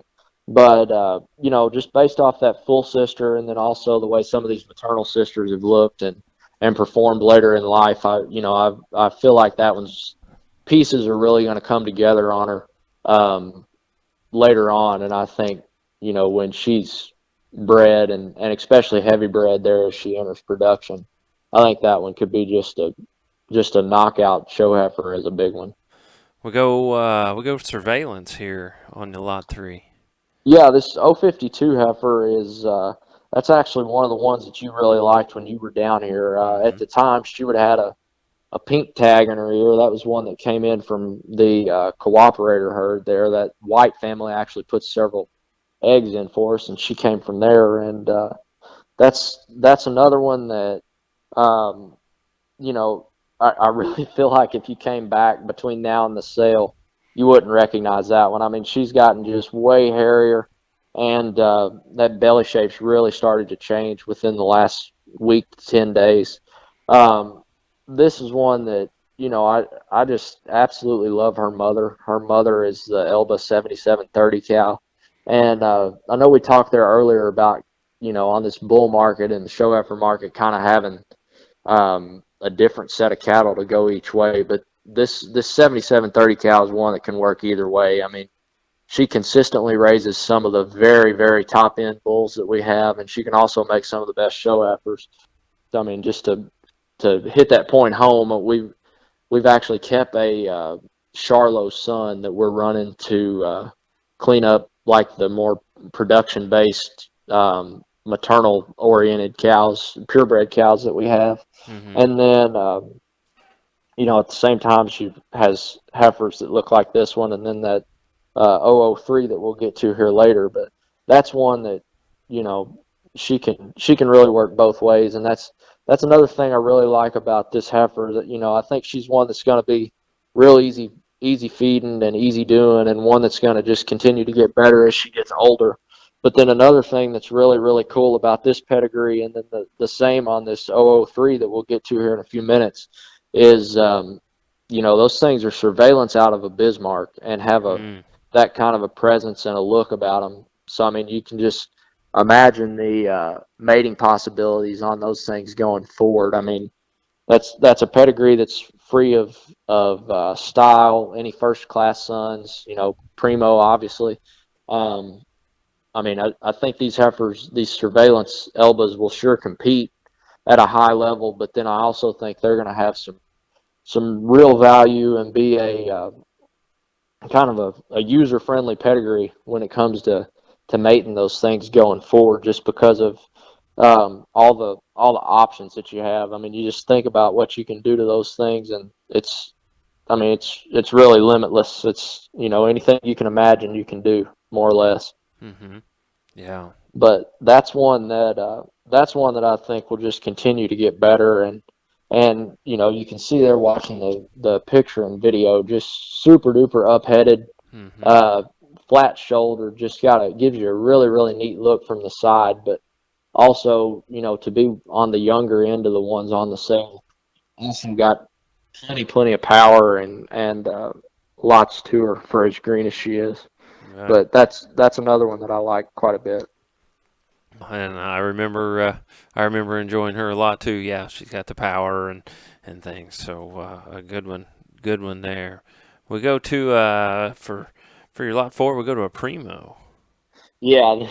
[SPEAKER 2] But just based off that full sister, and then also the way some of these maternal sisters have looked and performed later in life, I feel like that one's pieces are really going to come together on her later on. And I think when she's bred and especially heavy bred there as she enters production. I think that one could be just a knockout show heifer as a big one.
[SPEAKER 1] We go surveillance here on the lot 3.
[SPEAKER 2] Yeah, this 052 heifer is that's actually one of the ones that you really liked when you were down here. At
[SPEAKER 1] Mm-hmm.
[SPEAKER 2] the time, she would have had a pink tag in her ear. That was one that came in from the cooperator herd there. That white family actually put several eggs in for us, and she came from there. And that's another one that um, you know, I really feel like if you came back between now and the sale, you wouldn't recognize that one. I mean, she's gotten just way hairier, and that belly shape's really started to change within the last week to 10 days. Um, this is one that, I just absolutely love her mother. Her mother is the Elba 7730 cow. And I know we talked there earlier about, on this bull market and the show heifer market kind of having a different set of cattle to go each way. But this 7730 cow is one that can work either way. I mean, she consistently raises some of the very, very top end bulls that we have, and she can also make some of the best show heifers. So, I mean, just to hit that point home, we've actually kept a Charlo son that we're running to clean up like the more production based maternal oriented cows, purebred cows that we have.
[SPEAKER 1] Mm-hmm.
[SPEAKER 2] And then, at the same time, she has heifers that look like this one, and then that 003 that we'll get to here later. But that's one that, you know, she can really work both ways, and that's another thing I really like about this heifer. That I think she's one that's going to be real easy feeding and easy doing, and one that's going to just continue to get better as she gets older. But then another thing that's really, really cool about this pedigree, and then the same on this 003 that we'll get to here in a few minutes, is those things are surveillance out of a Bismarck and have
[SPEAKER 1] Mm.
[SPEAKER 2] that kind of a presence and a look about them. So I mean, you can just imagine the mating possibilities on those things going forward. I mean, that's a pedigree that's free of style. Any first class sons, primo obviously. Um, I mean, I think these heifers, these surveillance Elbas, will sure compete at a high level, but then I also think they're going to have some real value and be a kind of a user friendly pedigree when it comes to mating those things going forward, just because of all the options that you have. I mean, you just think about what you can do to those things, and it's really limitless. It's anything you can imagine you can do more or less.
[SPEAKER 1] Mm-hmm. Yeah.
[SPEAKER 2] But that's one that I think will just continue to get better, and you can see there watching the picture and video, just super duper up-headed,
[SPEAKER 1] Mm-hmm.
[SPEAKER 2] uh, flat shoulder, just gives you a really, really neat look from the side. But also, to be on the younger end of the ones on the sale, also got plenty of power and lots to her for as green as she is.
[SPEAKER 1] Right.
[SPEAKER 2] But that's another one that I like quite a bit.
[SPEAKER 1] And I remember enjoying her a lot too. Yeah, she's got the power and things. So a good one there. We go to for your lot 4. We go to a primo.
[SPEAKER 2] Yeah,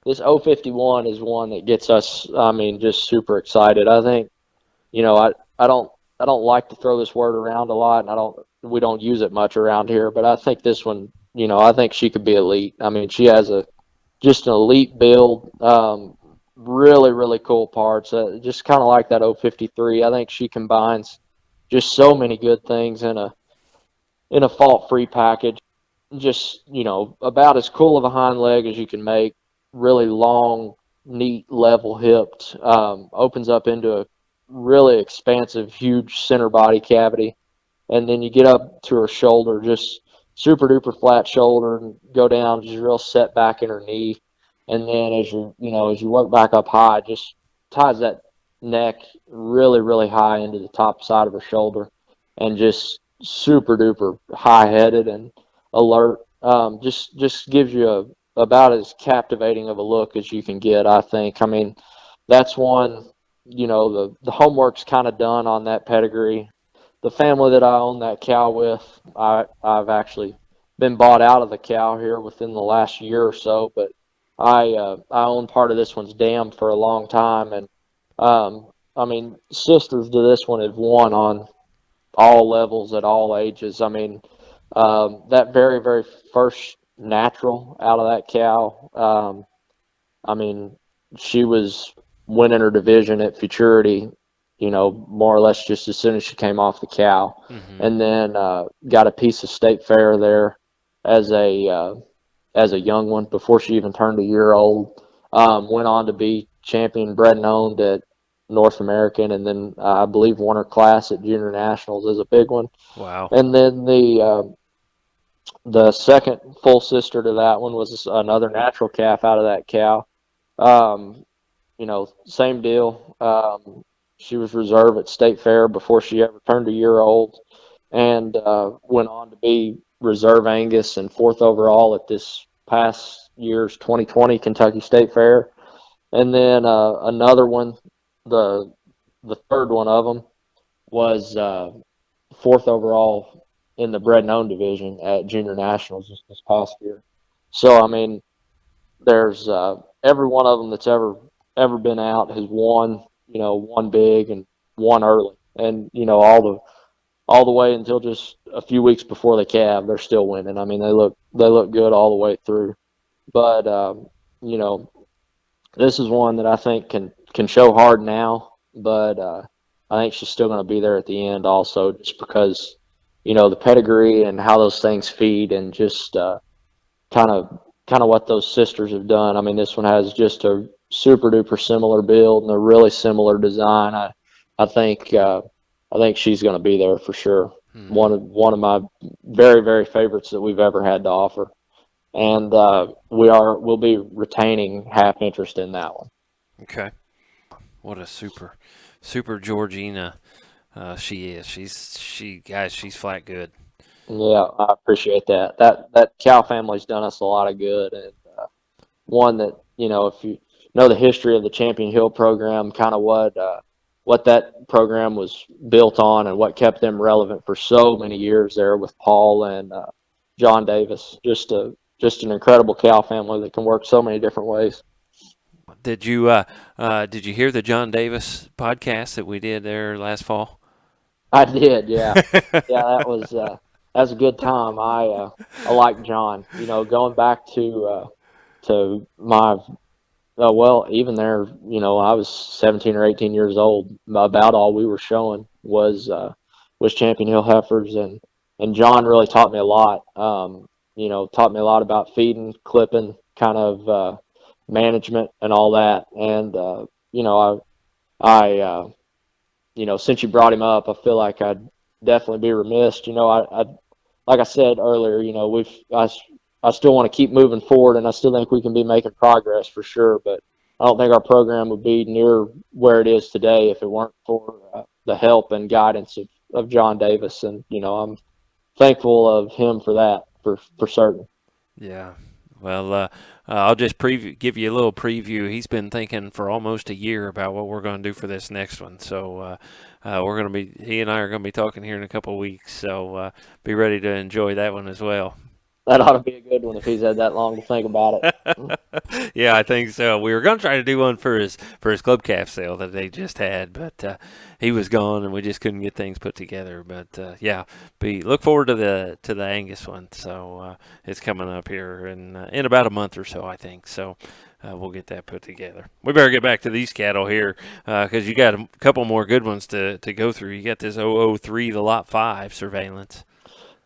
[SPEAKER 2] this 051 is one that gets us, I mean, just super excited. I think, I don't like to throw this word around a lot, and we don't use it much around here, but I think this one, I think she could be elite. I mean, she has just an elite build, really, really cool parts, just kind of like that 053. I think she combines just so many good things in a fault-free package. Just about as cool of a hind leg as you can make. Really long, neat, level hipped. Opens up into a really expansive, huge center body cavity, and then you get up to her shoulder, just super duper flat shoulder, and go down, just real set back in her knee, and then as you work back up high, just ties that neck really, really high into the top side of her shoulder, and just super duper high headed and alert. Just gives you about as captivating of a look as you can get, I think. I mean, that's one. The homework's kind of done on that pedigree. The family that I own that cow with, I've actually been bought out of the cow here within the last year or so, but I owned part of this one's dam for a long time, and I mean, sisters to this one have won on all levels at all ages. I mean, that very, very first natural out of that cow, I mean, she was winning her division at futurity, more or less just as soon as she came off the cow,
[SPEAKER 1] Mm-hmm.
[SPEAKER 2] and then got a piece of state fair there as a young one before she even turned a year old. Went on to be champion bred and owned at North American, and then I believe won her class at Junior Nationals as a big one.
[SPEAKER 1] Wow.
[SPEAKER 2] And then the second full sister to that one was another natural calf out of that cow. Um, same deal. She was reserve at State Fair before she ever turned a year old, and went on to be reserve Angus and fourth overall at this past year's 2020 Kentucky State Fair. And then another one, the the third one of them was fourth overall in the bred and owned division at Junior Nationals this past year. So I mean, there's every one of them that's ever been out has won, won big and won early, and all the way until just a few weeks before they calve, they're still winning. I mean, they look good all the way through. But you know, this is one that I think can show hard now, but I think she's still going to be there at the end also, just because the pedigree and how those things feed, and just kind of kind of what those sisters have done. I mean, this one has just a super duper similar build and a really similar design. I think I think she's going to be there for sure.
[SPEAKER 1] Mm-hmm.
[SPEAKER 2] One of my very very favorites that we've ever had to offer, and we'll be retaining half interest in that one.
[SPEAKER 1] Okay. What a super Georgina she is. She's flat good.
[SPEAKER 2] Yeah, I appreciate that. That cow family's done us a lot of good, and one that if you know the history of the Champion Hill program, kind of what that program was built on, and what kept them relevant for so many years there with Paul and John Davis. Just an incredible cow family that can work so many different ways.
[SPEAKER 1] Did you hear the John Davis podcast that we did there last fall?
[SPEAKER 2] I did, yeah, yeah. That was a good time. I like John. Going back to my well, even there, I was 17 or 18 years old. About all we were showing was Champion Hill heifers, and John really taught me a lot. Taught me a lot about feeding, clipping, kind of management, and all that. And I since you brought him up, I feel like I'd definitely be remiss. I like I said earlier, I still want to keep moving forward, and I still think we can be making progress for sure. But I don't think our program would be near where it is today if it weren't for the help and guidance of John Davis, and I'm thankful of him for that, for certain.
[SPEAKER 1] Yeah. Well, I'll just give you a little preview. He's been thinking for almost a year about what we're going to do for this next one. So he and I are going to be talking here in a couple of weeks. So be ready to enjoy that one as well.
[SPEAKER 2] That ought to be a good one if he's had that long to think about it.
[SPEAKER 1] Yeah, I think so. We were going to try to do one for his club calf sale that they just had, but he was gone and we just couldn't get things put together. But yeah, look forward to the Angus one. So it's coming up here in about a month or so, I think. So we'll get that put together. We better get back to these cattle here because you got a couple more good ones to go through. You got this 003, the Lot 5 surveillance.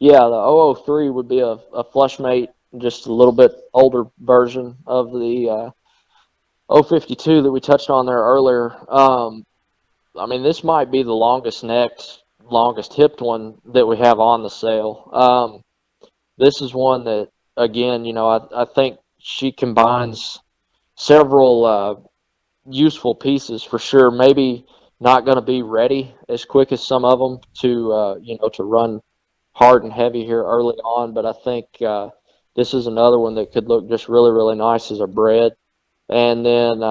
[SPEAKER 2] Yeah, the 003 would be a flush mate, just a little bit older version of the 052 that we touched on there earlier. I mean, this might be the longest necked, longest hipped one that we have on the sale. This is one that, again, I think she combines several useful pieces for sure. Maybe not going to be ready as quick as some of them to run hard and heavy here early on, but I think this is another one that could look just really, really nice as a bred. And then,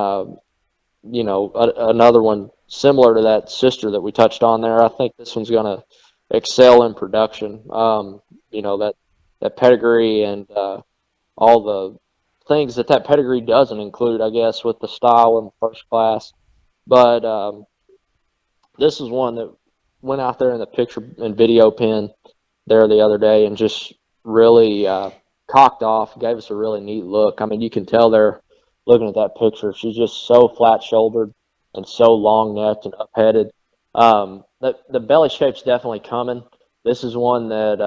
[SPEAKER 2] another one similar to that sister that we touched on there. I think this one's going to excel in production. That pedigree and all things that pedigree doesn't include, I guess, with the style in the first class. But this is one that went out there in the picture and video pen there the other day and just really cocked off, gave us a really neat look. I mean, you can tell there looking at that picture, she's just so flat-shouldered and so long-necked and up-headed. The belly shape's definitely coming. This is one that,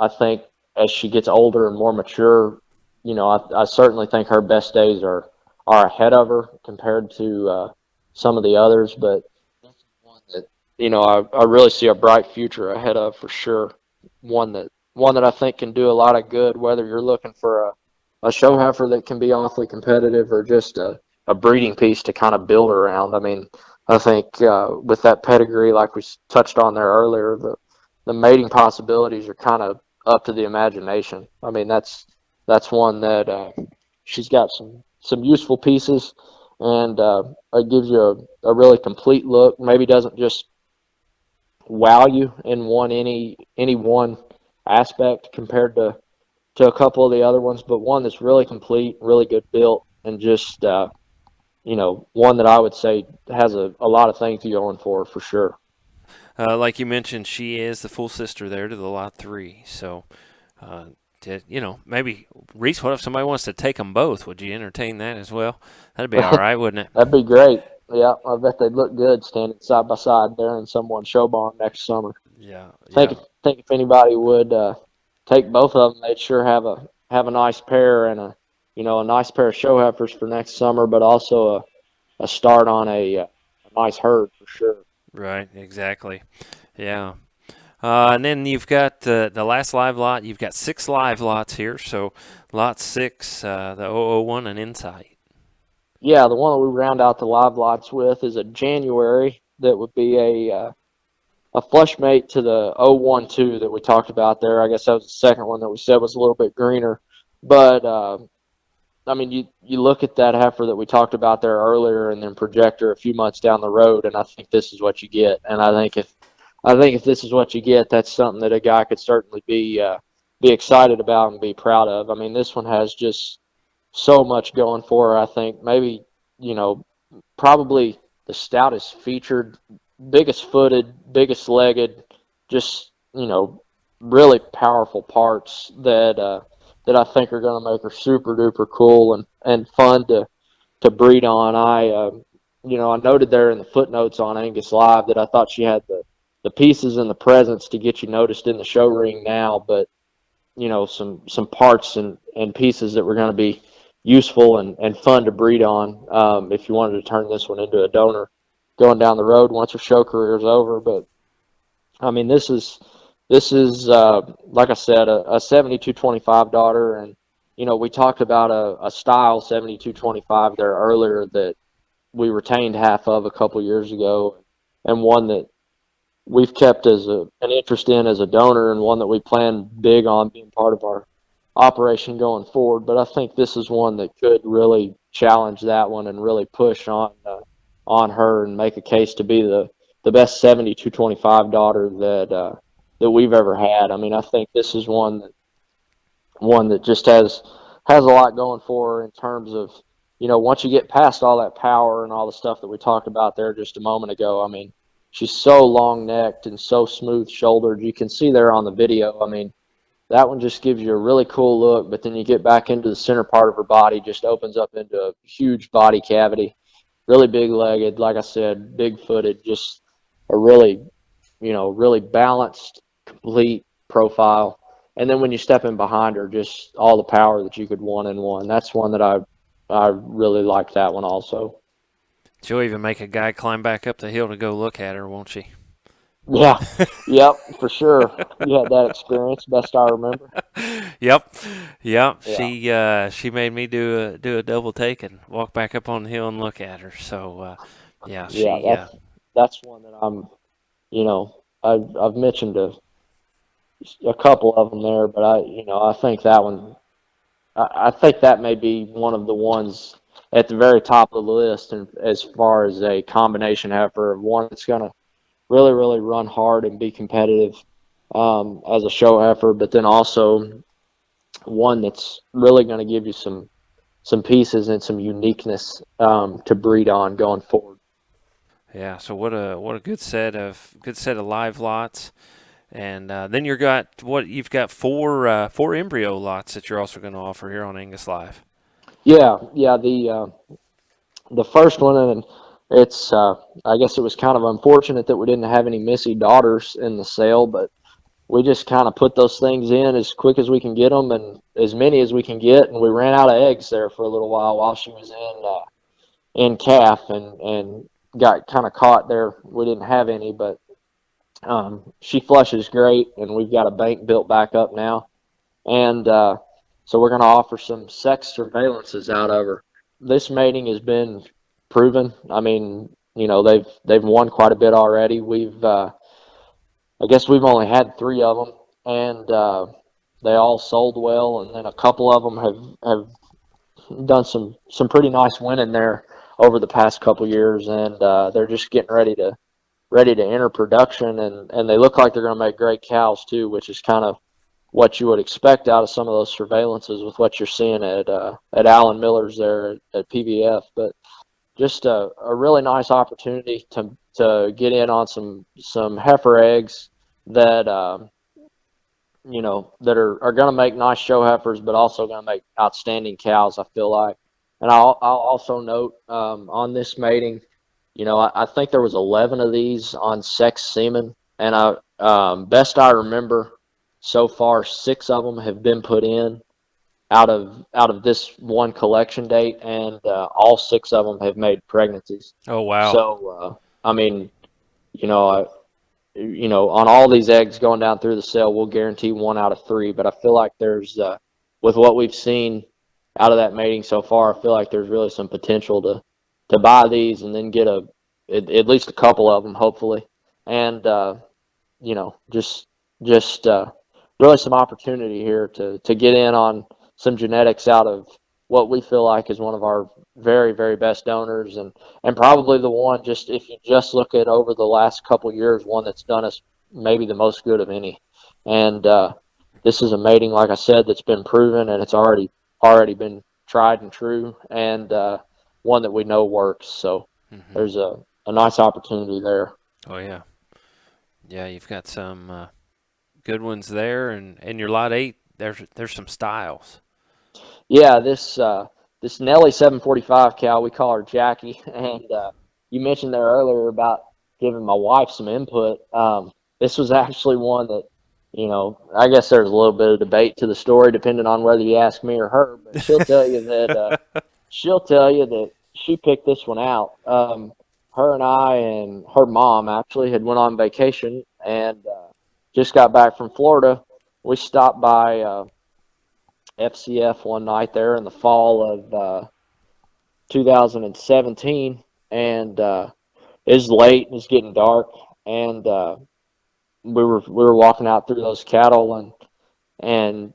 [SPEAKER 2] I think as she gets older and more mature, I certainly think her best days are ahead of her compared to some of the others, but one that I really see a bright future ahead of for sure. One that I think can do a lot of good, whether you're looking for a show heifer that can be awfully competitive or just a breeding piece to kind of build around. I mean, I think with that pedigree, like we touched on there earlier, the mating possibilities are kind of up to the imagination. I mean, that's one that she's got some useful pieces, and it gives you a really complete look. Maybe doesn't just wow you in any one aspect compared to a couple of the other ones, but one that's really complete, really good built, and just one that I would say has a lot of things going for sure.
[SPEAKER 1] Like you mentioned, she is the full sister there to the Lot 3. So, maybe, Reese, what if somebody wants to take them both? Would you entertain that as well? That'd be all right, wouldn't it?
[SPEAKER 2] That'd be great. Yeah, I bet they'd look good standing side by side there in someone's show barn next summer.
[SPEAKER 1] Yeah,
[SPEAKER 2] Think
[SPEAKER 1] yeah.
[SPEAKER 2] think if anybody would take both of them, they'd sure have a nice pair and a nice pair of show heifers for next summer, but also a start on a nice herd for sure.
[SPEAKER 1] Right, exactly. Yeah. And then you've got the last live lot. You've got 6 live lots here. So lot 6, the 001 and Insight.
[SPEAKER 2] Yeah, the one that we round out the live lots with is a January that would be a flush mate to the 012 that we talked about there. I guess that was the second one that we said was a little bit greener. But, I mean, you look at that heifer that we talked about there earlier and then project her a few months down the road, and I think this is what you get. And I think if this is what you get, that's something that a guy could certainly be excited about and be proud of. I mean, this one has just so much going for her. I think maybe, probably the stoutest featured, biggest footed, biggest legged, just, really powerful parts that I think are going to make her super duper cool and fun to breed on. I noted there in the footnotes on Angus Live that I thought she had the pieces and the presence to get you noticed in the show ring now, but some parts and pieces that were going to be useful and fun to breed on if you wanted to turn this one into a donor going down the road once her show career is over. But I mean, this is like I said, a 7225 daughter, and we talked about a style 7225 there earlier that we retained half of a couple years ago, and one that we've kept as an interest in as a donor, and one that we plan big on being part of our operation going forward. But I think this is one that could really challenge that one and really push on her and make a case to be the best 7225 daughter that we've ever had. I mean, I think this is one that just has a lot going for her in terms of, once you get past all that power and all the stuff that we talked about there just a moment ago. I mean, she's so long necked and so smooth shouldered. You can see there on the video. I mean, that one just gives you a really cool look, but then you get back into the center part of her body, just opens up into a huge body cavity, really big legged, like I said, big footed, just a really, really balanced, complete profile. And then when you step in behind her, just all the power that you could want in one. That's one that I really liked that one also.
[SPEAKER 1] She'll even make a guy climb back up the hill to go look at her, won't she?
[SPEAKER 2] Yeah, yep, for sure. You had that experience, best I remember.
[SPEAKER 1] Yep, yep.
[SPEAKER 2] Yeah,
[SPEAKER 1] She made me do a double take and walk back up on the hill and look at her. So yeah,
[SPEAKER 2] yeah,
[SPEAKER 1] she
[SPEAKER 2] that's one that I've mentioned a couple of them there, but I think that one, I think that may be one of the ones at the very top of the list, and as far as a combination heifer of one that's going to really, really run hard and be competitive as a show heifer, but then also one that's really going to give you some pieces and some uniqueness to breed on going forward.
[SPEAKER 1] Yeah. So what a good set of live lots. And then you've got four embryo lots that you're also going to offer here on Angus Live.
[SPEAKER 2] Yeah. The first one, and it's I guess it was kind of unfortunate that we didn't have any Missy daughters in the sale, but we just kind of put those things in as quick as we can get them and as many as we can get, and we ran out of eggs there for a little while she was in calf, and got kind of caught there. We didn't have any, but she flushes great, and we've got a bank built back up now, and so we're going to offer some sex surveillances out of her. This mating has been proven. I mean, they've won quite a bit already. I guess we've only had three of them, and they all sold well, and then a couple of them have done some pretty nice winning there over the past couple years, and they're just getting ready to enter production, and they look like they're going to make great cows too, which is kind of what you would expect out of some of those surveillances with what you're seeing at Alan Miller's there at PVF. But just a really nice opportunity to get in on some heifer eggs that that are going to make nice show heifers, but also going to make outstanding cows, I feel like. And I'll also note on this mating, I think there was 11 of these on sex semen, and best I remember, so far 6 of them have been put in out of this one collection date, and all 6 of them have made pregnancies.
[SPEAKER 1] Oh wow.
[SPEAKER 2] So I mean, you know, I, on all these eggs going down through the sale, we'll guarantee 1 out of 3. But I feel like there's, with what we've seen out of that mating so far, I feel like there's really some potential to buy these and then get at least a couple of them, hopefully, and just really some opportunity here to get in on some genetics out of what we feel like is one of our very, very best donors, and probably the one, just if you just look at over the last couple years, one that's done us maybe the most good of any. And this is a mating, like I said, that's been proven, and it's already been tried and true, and one that we know works. So there's a nice opportunity there.
[SPEAKER 1] Oh yeah. Yeah, you've got some good ones there, and your lot 8. There's some styles.
[SPEAKER 2] Yeah, this Nelly 745 cow, we call her Jackie, and you mentioned there earlier about giving my wife some input. This was actually one that, I guess there's a little bit of debate to the story, depending on whether you ask me or her. But she'll tell you that she picked this one out. Her and I and her mom actually had went on vacation and just got back from Florida. We stopped by FCF one night there in the fall of 2017, and it was late. It was getting dark, and we were walking out through those cattle, and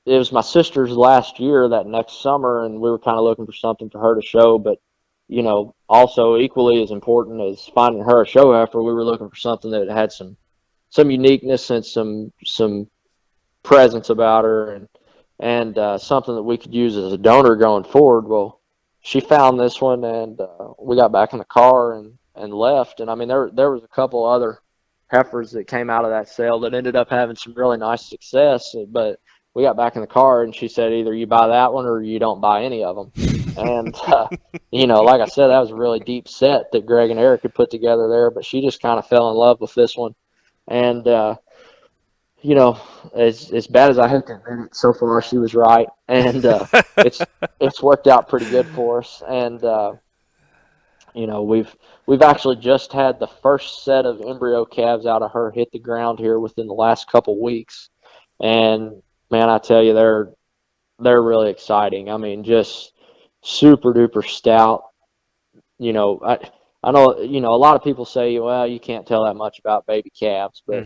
[SPEAKER 2] it was my sister's last year that next summer, and we were kind of looking for something for her to show, but also equally as important as finding her a show heifer, we were looking for something that had some uniqueness and some presence about her, and something that we could use as a donor going forward. Well, she found this one, and we got back in the car and left. And I mean, there was a couple other heifers that came out of that sale that ended up having some really nice success. But we got back in the car, and she said, either you buy that one or you don't buy any of them. And like I said, that was a really deep set that Greg and Eric had put together there. But she just kind of fell in love with this one, and as bad as I hate to admit it, so far she was right, and it's worked out pretty good for us. And we've actually just had the first set of embryo calves out of her hit the ground here within the last couple weeks, and man, I tell you, they're really exciting. I mean, just super duper stout. I know, a lot of people say, well, you can't tell that much about baby calves, but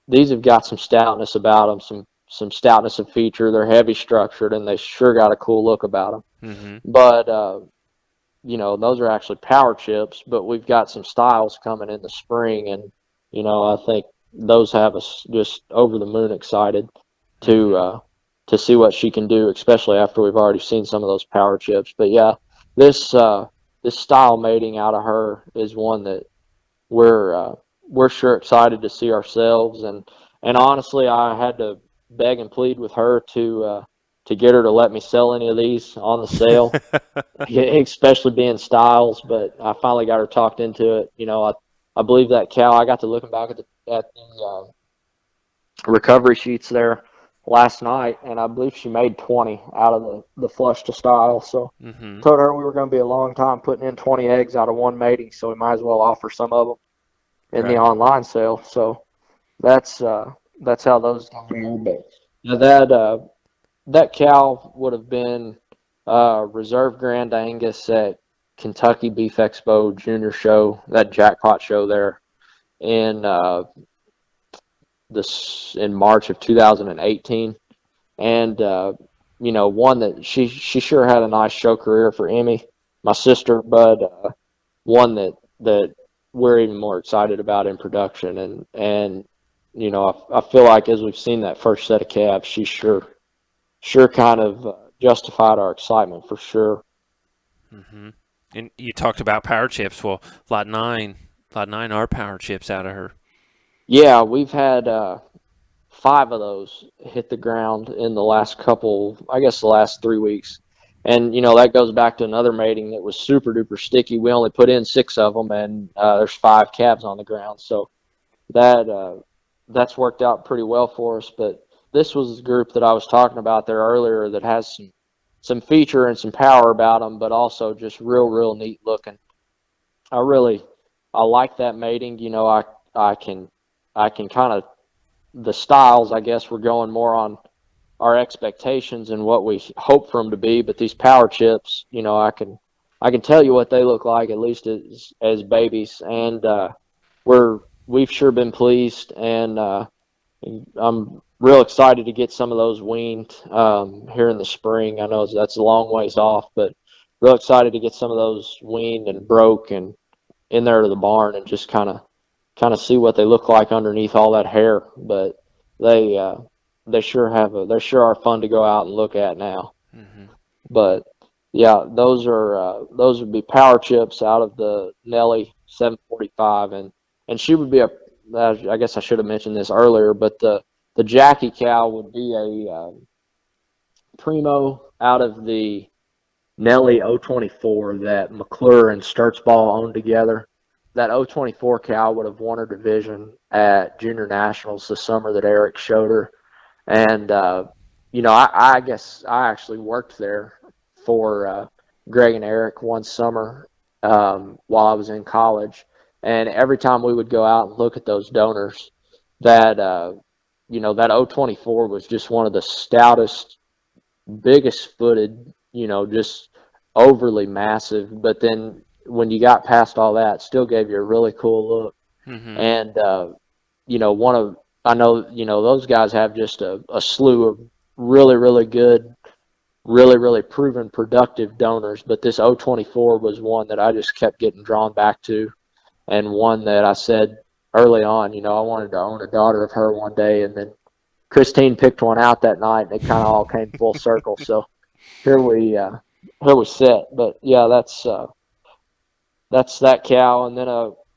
[SPEAKER 2] these have got some stoutness about them, some stoutness of feature. They're heavy structured, and they sure got a cool look about them. But those are actually power chips. But we've got some styles coming in the spring, and I think those have us just over the moon excited to see what she can do, especially after we've already seen some of those power chips. But yeah, this style mating out of her is one that we're sure excited to see ourselves. And honestly, I had to beg and plead with her to get her to let me sell any of these on the sale, especially being styles. But I finally got her talked into it. I believe that cow. I got to looking back at the recovery sheets there last night, and I believe she made 20 out of the flush to style. So
[SPEAKER 1] Mm-hmm.
[SPEAKER 2] told her we were going to be a long time putting in 20 eggs out of one mating, so we might as well offer some of them in the
[SPEAKER 1] Right.
[SPEAKER 2] online sale. So that's how those are. But that cow would have been reserve Grand Angus at Kentucky Beef Expo Junior Show, that jackpot show there in this in March of 2018, and one that she sure had a nice show career for Emmy, my sister, but one that we're even more excited about in production, and I feel like as we've seen that first set of calves, she sure kind of justified our excitement for sure.
[SPEAKER 1] Mm-hmm. And you talked about power chips. Well, lot nine are power chips out of her.
[SPEAKER 2] Yeah, we've had 5 of those hit the ground in the last couple, I guess the last 3 weeks. And, that goes back to another mating that was super duper sticky. We only put in 6 of them, and there's 5 calves on the ground. So that's worked out pretty well for us. But this was the group that I was talking about there earlier that has some feature and some power about them, but also just real neat looking. I like that mating. I can kind of the styles. I guess we're going more on our expectations and what we hope for them to be. But these power chips, I can tell you what they look like, at least as babies, and we've sure been pleased, and I'm real excited to get some of those weaned here in the spring. I know that's a long ways off, but real excited to get some of those weaned and broke and in there to the barn and just kind of see what they look like underneath all that hair. But they they sure are fun to go out and look at now.
[SPEAKER 1] Mm-hmm.
[SPEAKER 2] But yeah, those would be power chips out of the Nelly 745, and she would be I guess I should have mentioned this earlier, but the Jackie cow would be a primo out of the Nelly 024 that McClure and Sturtzball owned together. That 024 cow would have won her division at Junior Nationals the summer that Eric showed her. And, I guess I actually worked there for Greg and Eric one summer while I was in college. And every time we would go out and look at those donors, that 024 was just one of the stoutest, biggest footed, just overly massive. But then when you got past all that, still gave you a really cool look.
[SPEAKER 1] Mm-hmm.
[SPEAKER 2] And I know those guys have just a slew of really good, really proven productive donors. But this 024 was one that I just kept getting drawn back to, and one that I said early on, I wanted to own a daughter of her one day, and then Christine picked one out that night, and it kind of all came full circle. So here we sit. But yeah, that's that cow, and then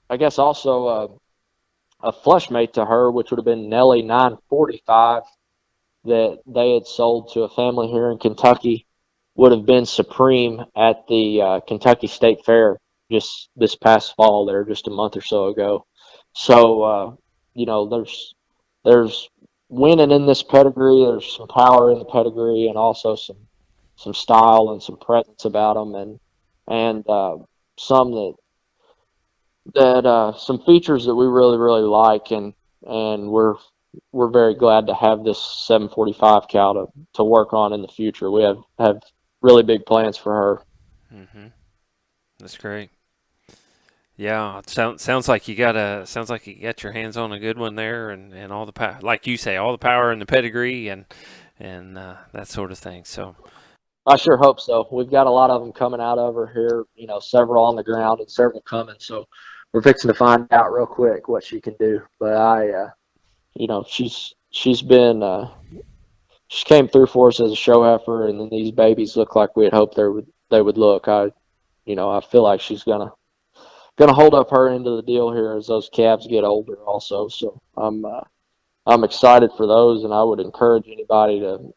[SPEAKER 2] I guess also a flush mate to her, which would have been Nelly 945 that they had sold to a family here in Kentucky, would have been supreme at the Kentucky State Fair just this past fall there, just a month or so ago. So there's winning in this pedigree. There's some power in the pedigree, and also some style and some presence about them, and some that some features that we really like, and we're very glad to have this 745 cow to work on in the future. We have really big plans for her.
[SPEAKER 1] Mm-hmm. That's great. Yeah, it sounds like you got your hands on a good one there, and all the power, like you say, all the power and the pedigree and that sort of thing. So
[SPEAKER 2] I sure hope so. We've got a lot of them coming out over here, several on the ground and several coming. So we're fixing to find out real quick what she can do. But she's been she came through for us as a show heifer, and then these babies look like we had hoped they would look. I feel like she's gonna hold up her end of the deal here as those calves get older also. So I'm excited for those, and I would encourage anybody to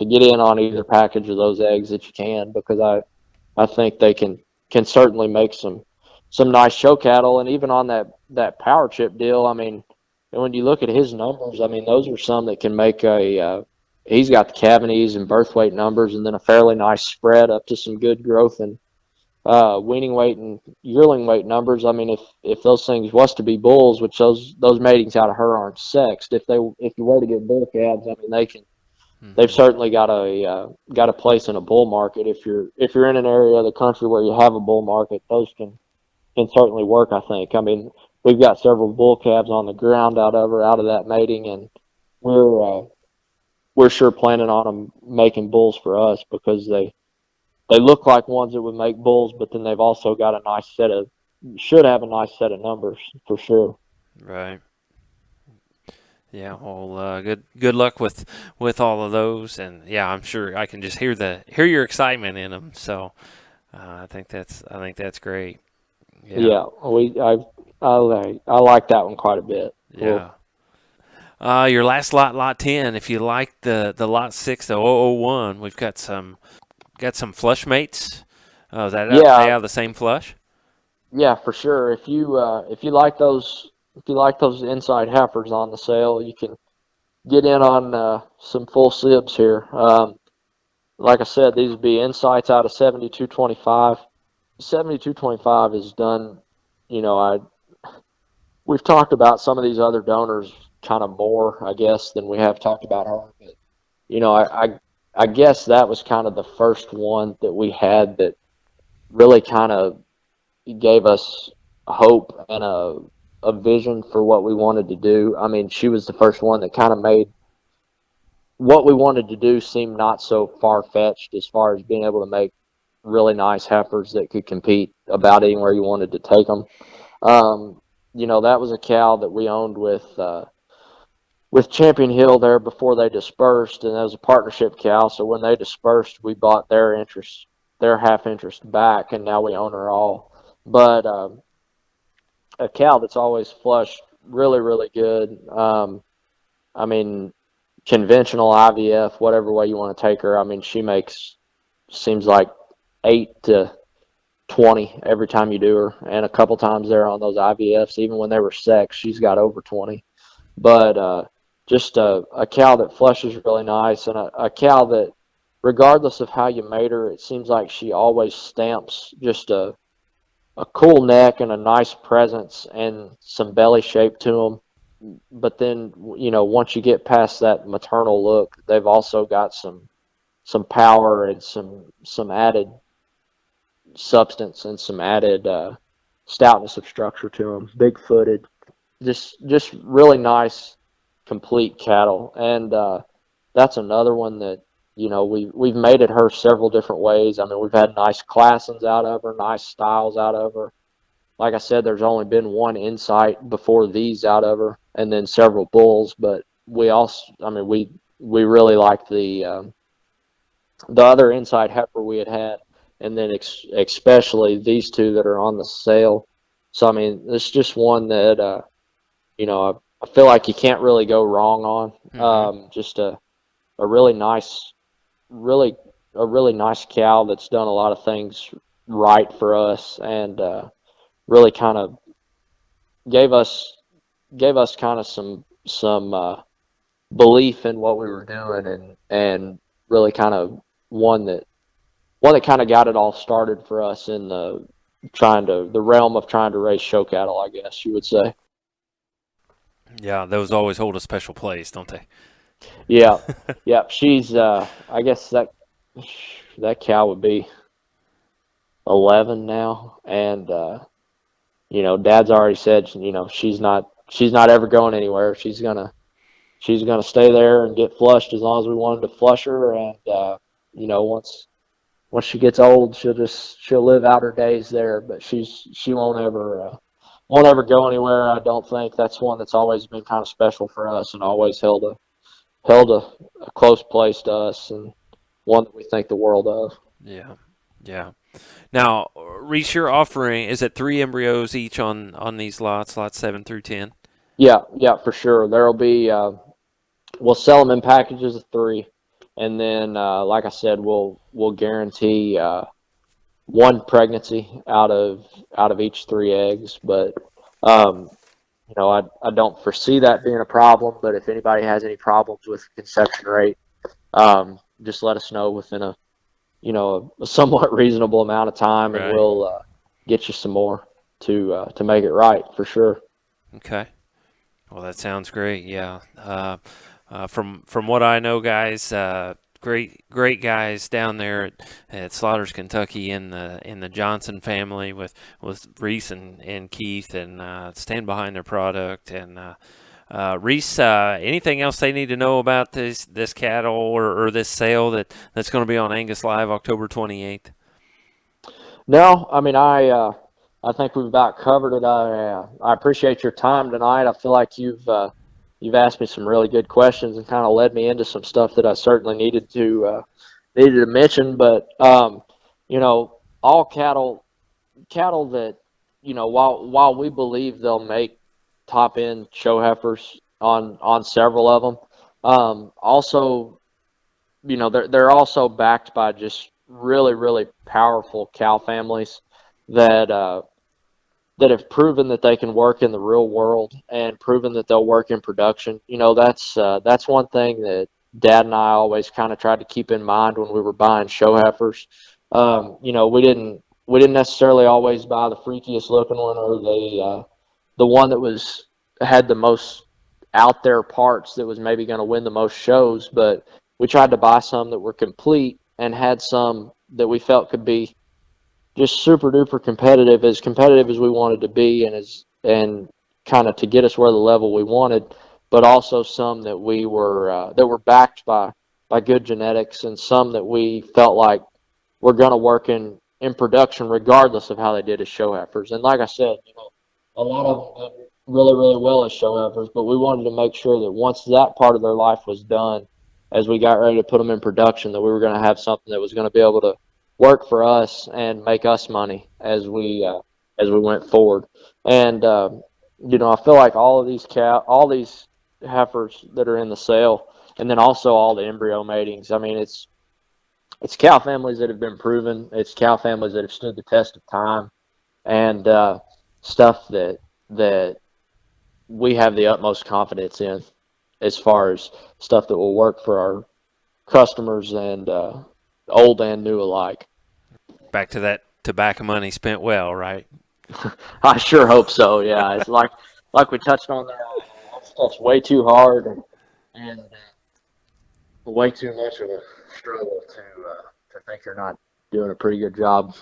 [SPEAKER 2] get in on either package of those eggs that you can, because I think they can certainly make some nice show cattle. And even on that power chip deal, I mean, and when you look at his numbers, I mean, those are some that can make he's got the cavities and birth weight numbers, and then a fairly nice spread up to some good growth and weaning weight and yearling weight numbers. I mean, if those things was to be bulls, which those matings out of her aren't sexed, if you were to get bull calves, I mean, they've certainly got a place in a bull market. If you're in an area of the country where you have a bull market, those can certainly work, I think. I mean, we've got several bull calves on the ground out of that mating, and we're sure planning on them making bulls for us, because they look like ones that would make bulls, but then they've also got should have a nice set of numbers for sure.
[SPEAKER 1] Right. Yeah. Well, good luck with all of those, and yeah, I'm sure I can just hear your excitement in them. So I think that's great. Yeah.
[SPEAKER 2] Yeah, I like that one quite a bit.
[SPEAKER 1] Yeah. Your last lot 10. If you like the lot 6, the 001, we've got some flush mates. Is that they
[SPEAKER 2] Yeah,
[SPEAKER 1] have the same flush?
[SPEAKER 2] yeah, for sure. If you like those inside heifers on the sale, you can get in on some full sibs here. Like I said, these would be insights out of 7225. 7225 is done. You know, we've talked about some of these other donors kind of more, I guess, than we have talked about her. But I guess that was kind of the first one that we had that really kind of gave us hope and a vision for what we wanted to do. I mean, she was the first one that kind of made what we wanted to do seem not so far fetched, as far as being able to make really nice heifers that could compete about anywhere you wanted to take them. That was a cow that we owned with Champion Hill there before they dispersed, and that was a partnership cow. So when they dispersed, we bought their half interest back, and now we own her all. But a cow that's always flushed really, really good. I mean, conventional IVF, whatever way you want to take her. I mean, seems like 8 to 20 every time you do her, and a couple times there on those IVFs, even when they were sexed, she's got over 20. But just a cow that flushes really nice, and a cow that, regardless of how you mate her, it seems like she always stamps just a cool neck and a nice presence and some belly shape to them. But then, once you get past that maternal look, they've also got some power and some added substance and some added stoutness of structure to them. Big footed, just really nice, complete cattle. And that's another one that we've mated her several different ways. I mean, we've had nice classons out of her, nice styles out of her. Like I said, there's only been one insight before these out of her, and then several bulls. But we really like the other inside heifer we had, and then especially these two that are on the sale. So I mean, it's just one that I feel like you can't really go wrong on. Just a really nice, a really nice cow that's done a lot of things right for us, and really kind of gave us kind of some belief in what we were doing, and really kind of one that kind of got it all started for us in the realm of trying to raise show cattle, I guess you would say.
[SPEAKER 1] Yeah, those always hold a special place, don't they?
[SPEAKER 2] Yeah, yeah. She's I guess that cow would be 11 now, and Dad's already said she's not ever going anywhere. She's gonna stay there and get flushed as long as we wanted to flush her, and once she gets old, she'll live out her days there. But she won't ever go anywhere. I don't think. That's one that's always been kind of special for us, and always held held a close place to us, and one that we think the world of.
[SPEAKER 1] Yeah, yeah. Now, Reese, you're offering, is it 3 embryos each on these lots 7 through 10?
[SPEAKER 2] Yeah, yeah, for sure. There'll be we'll sell them in packages of 3, and then like I said, we'll guarantee one pregnancy out of each 3 eggs. But um, I don't foresee that being a problem. But if anybody has any problems with conception rate, just let us know within a somewhat reasonable amount of time, and
[SPEAKER 1] Right.
[SPEAKER 2] we'll get you some more to make it right for sure.
[SPEAKER 1] Okay. Well, that sounds great. Yeah. From what I know, guys, great guys down there at Slaughters, Kentucky, in the Johnson family with Reese and Keith, and stand behind their product. And Reese, anything else they need to know about this cattle or this sale that's going to be on Angus Live October 28th?
[SPEAKER 2] No, I mean I think we've about covered it. I appreciate your time tonight. I feel like you've asked me some really good questions and kind of led me into some stuff that I certainly needed to mention. But all cattle that while we believe they'll make top end show heifers on several of them, also they're also backed by just really really powerful cow families that that have proven that they can work in the real world and proven that they'll work in production. That's one thing that Dad and I always kind of tried to keep in mind when we were buying show heifers. We didn't necessarily always buy the freakiest looking one or the one that was had the most out there parts that was maybe going to win the most shows, but we tried to buy some that were complete and had some that we felt could be just super duper competitive as we wanted to be, and kind of to get us where the level we wanted, but also some that were backed by good genetics, and some that we felt like were going to work in production regardless of how they did as show heifers. And like I said, a lot of them did really really well as show heifers, but we wanted to make sure that once that part of their life was done, as we got ready to put them in production, that we were going to have something that was going to be able to work for us and make us money as we went forward. And I feel like all these heifers that are in the sale, and then also all the embryo matings. I mean, it's cow families that have been proven. It's cow families that have stood the test of time, and stuff that we have the utmost confidence in, as far as stuff that will work for our customers and old and new alike.
[SPEAKER 1] Back to that tobacco money spent well, right?
[SPEAKER 2] I sure hope so. Yeah, it's like we touched on there. That's way too hard and way too much of a struggle to think you're not doing a pretty good job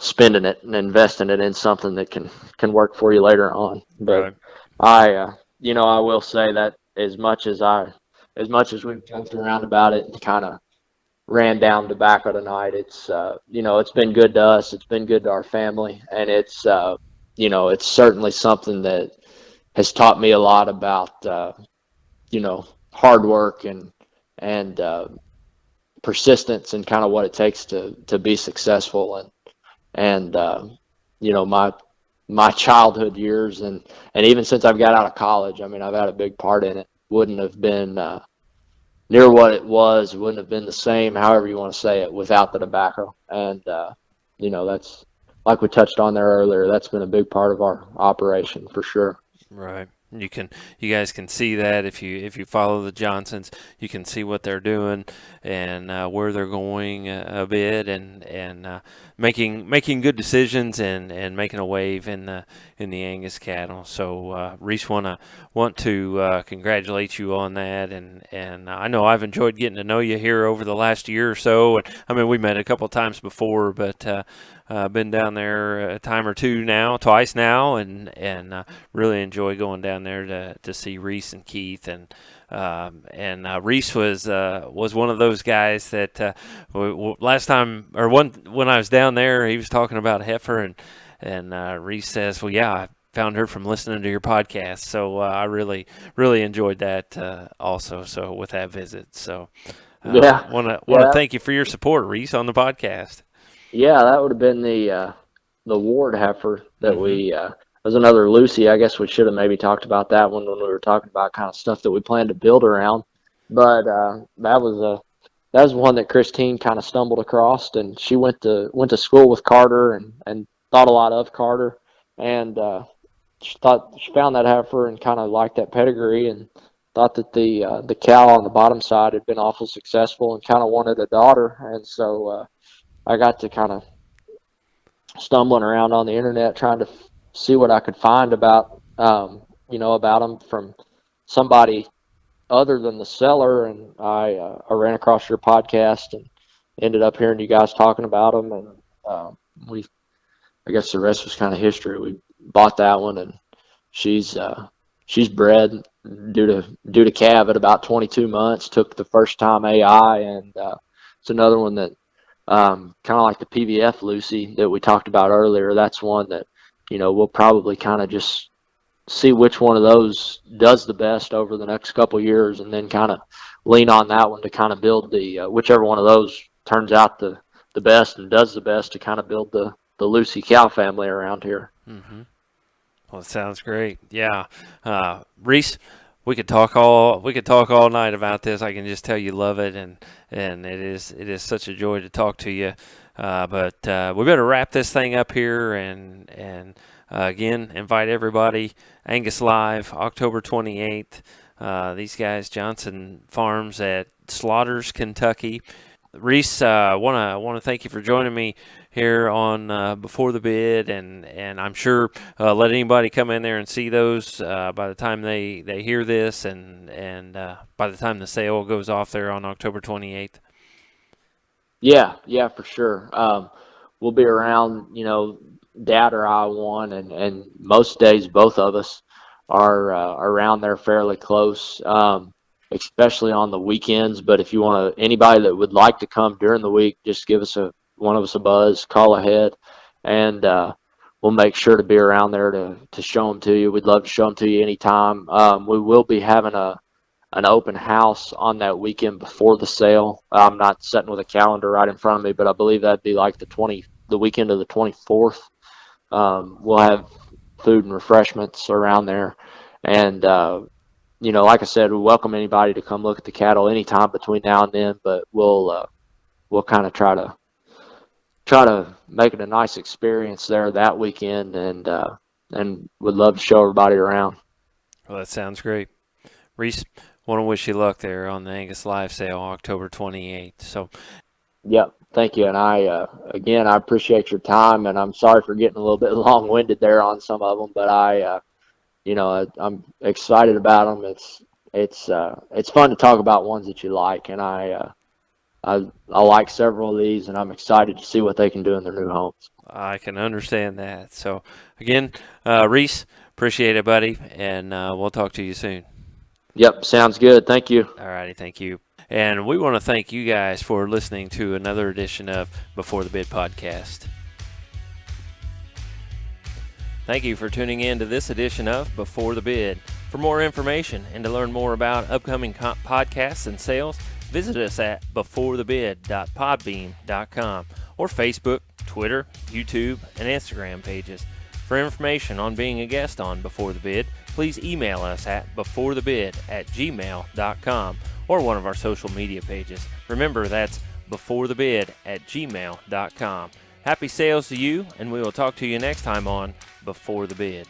[SPEAKER 2] spending it and investing it in something that can work for you later on. But
[SPEAKER 1] Right.
[SPEAKER 2] I will say that as much as we've joked around about it and kind of ran down tobacco tonight, it's been good to us. It's been good to our family, and it's certainly something that has taught me a lot about hard work and persistence and kind of what it takes to be successful, and my childhood years, and even since I've got out of college. I mean, I've had a big part in it. Wouldn't have been near what it was. Wouldn't have been the same, however you want to say it, without the tobacco. And that's like we touched on there earlier. That's been a big part of our operation for sure.
[SPEAKER 1] Right. You guys can see that if you follow the Johnsons, you can see what they're doing and where they're going a bit, and making good decisions and making a wave in the Angus cattle. So Reese, want to congratulate you on that, and I know I've enjoyed getting to know you here over the last year or so. And I mean, we met a couple of times before, but been down there a time or two now, twice now, and really enjoy going down there to see Reese and Keith. And Reese was one of those guys that last time or when I was down there, he was talking about heifer, and Reese says, well, yeah, found her from listening to your podcast. So I really, really enjoyed that also. So with that visit, so
[SPEAKER 2] Yeah,
[SPEAKER 1] want to
[SPEAKER 2] yeah,
[SPEAKER 1] thank you for your support, Reese, on the podcast.
[SPEAKER 2] yeah. That would have been the Ward heifer that
[SPEAKER 1] Mm-hmm.
[SPEAKER 2] we. Was another Lucy. I guess we should have maybe talked about that one when we were talking about kind of stuff that we planned to build around. But that was one that Christine kind of stumbled across, and she went to school with Carter and thought a lot of Carter, and she found that heifer and kind of liked that pedigree and thought that the cow on the bottom side had been awful successful and kind of wanted a daughter, and so I got to kind of stumbling around on the internet trying to see what I could find about about them from somebody other than the seller, and I ran across your podcast and ended up hearing you guys talking about them, and we I guess the rest was kind of history. We bought that one, and she's she's bred due to calve at about 22 months. Took the first time AI, and it's another one that kind of like the PVF Lucy that we talked about earlier. That's one that we'll probably kind of just see which one of those does the best over the next couple of years, and then kind of lean on that one to kind of build the whichever one of those turns out the best and does the best to kind of build the Lucy cow family around here.
[SPEAKER 1] Mm-hmm. Well, it sounds great. Yeah, Reese, we could talk all night about this. I can just tell you love it, and it is such a joy to talk to you. But we better wrap this thing up here, and again invite everybody. Angus Live, October 28th. These guys, Johnson Farms at Slaughters, Kentucky. Reese, want to thank you for joining me here on Before the Bid, and I'm sure let anybody come in there and see those by the time they hear this, and by the time the sale goes off there on October 28th.
[SPEAKER 2] Yeah, for sure. We'll be around, Dad or I one, and most days both of us are around there fairly close, especially on the weekends. But if you want anybody that would like to come during the week, just give us one of us a buzz, call ahead, and we'll make sure to be around there to show them to you. We'd love to show them to you anytime. We will be having an open house on that weekend before the sale. I'm not sitting with a calendar right in front of me, but I believe that'd be like the weekend of the 24th. We'll have food and refreshments around there, and like I said, we welcome anybody to come look at the cattle anytime between now and then. But we'll kind of try to make it a nice experience there that weekend, and would love to show everybody around.
[SPEAKER 1] Well, that sounds great. Reese, want to wish you luck there on the Angus Live sale October 28th. So,
[SPEAKER 2] Yep. Thank you. And again, I appreciate your time, and I'm sorry for getting a little bit long-winded there on some of them, but I'm excited about them. It's fun to talk about ones that you like, and I like several of these, and I'm excited to see what they can do in their new homes.
[SPEAKER 1] I can understand that. So, again, Reese, appreciate it, buddy, and we'll talk to you soon.
[SPEAKER 2] Yep, sounds good. Thank you.
[SPEAKER 1] All righty, thank you. And we want to thank you guys for listening to another edition of Before the Bid podcast. Thank you for tuning in to this edition of Before the Bid. For more information and to learn more about upcoming podcasts and sales, visit us at beforethebid.podbean.com or Facebook, Twitter, YouTube, and Instagram pages. For information on being a guest on Before the Bid, please email us at beforethebid@gmail.com or one of our social media pages. Remember, that's beforethebid@gmail.com. Happy sales to you, and we will talk to you next time on Before the Bid.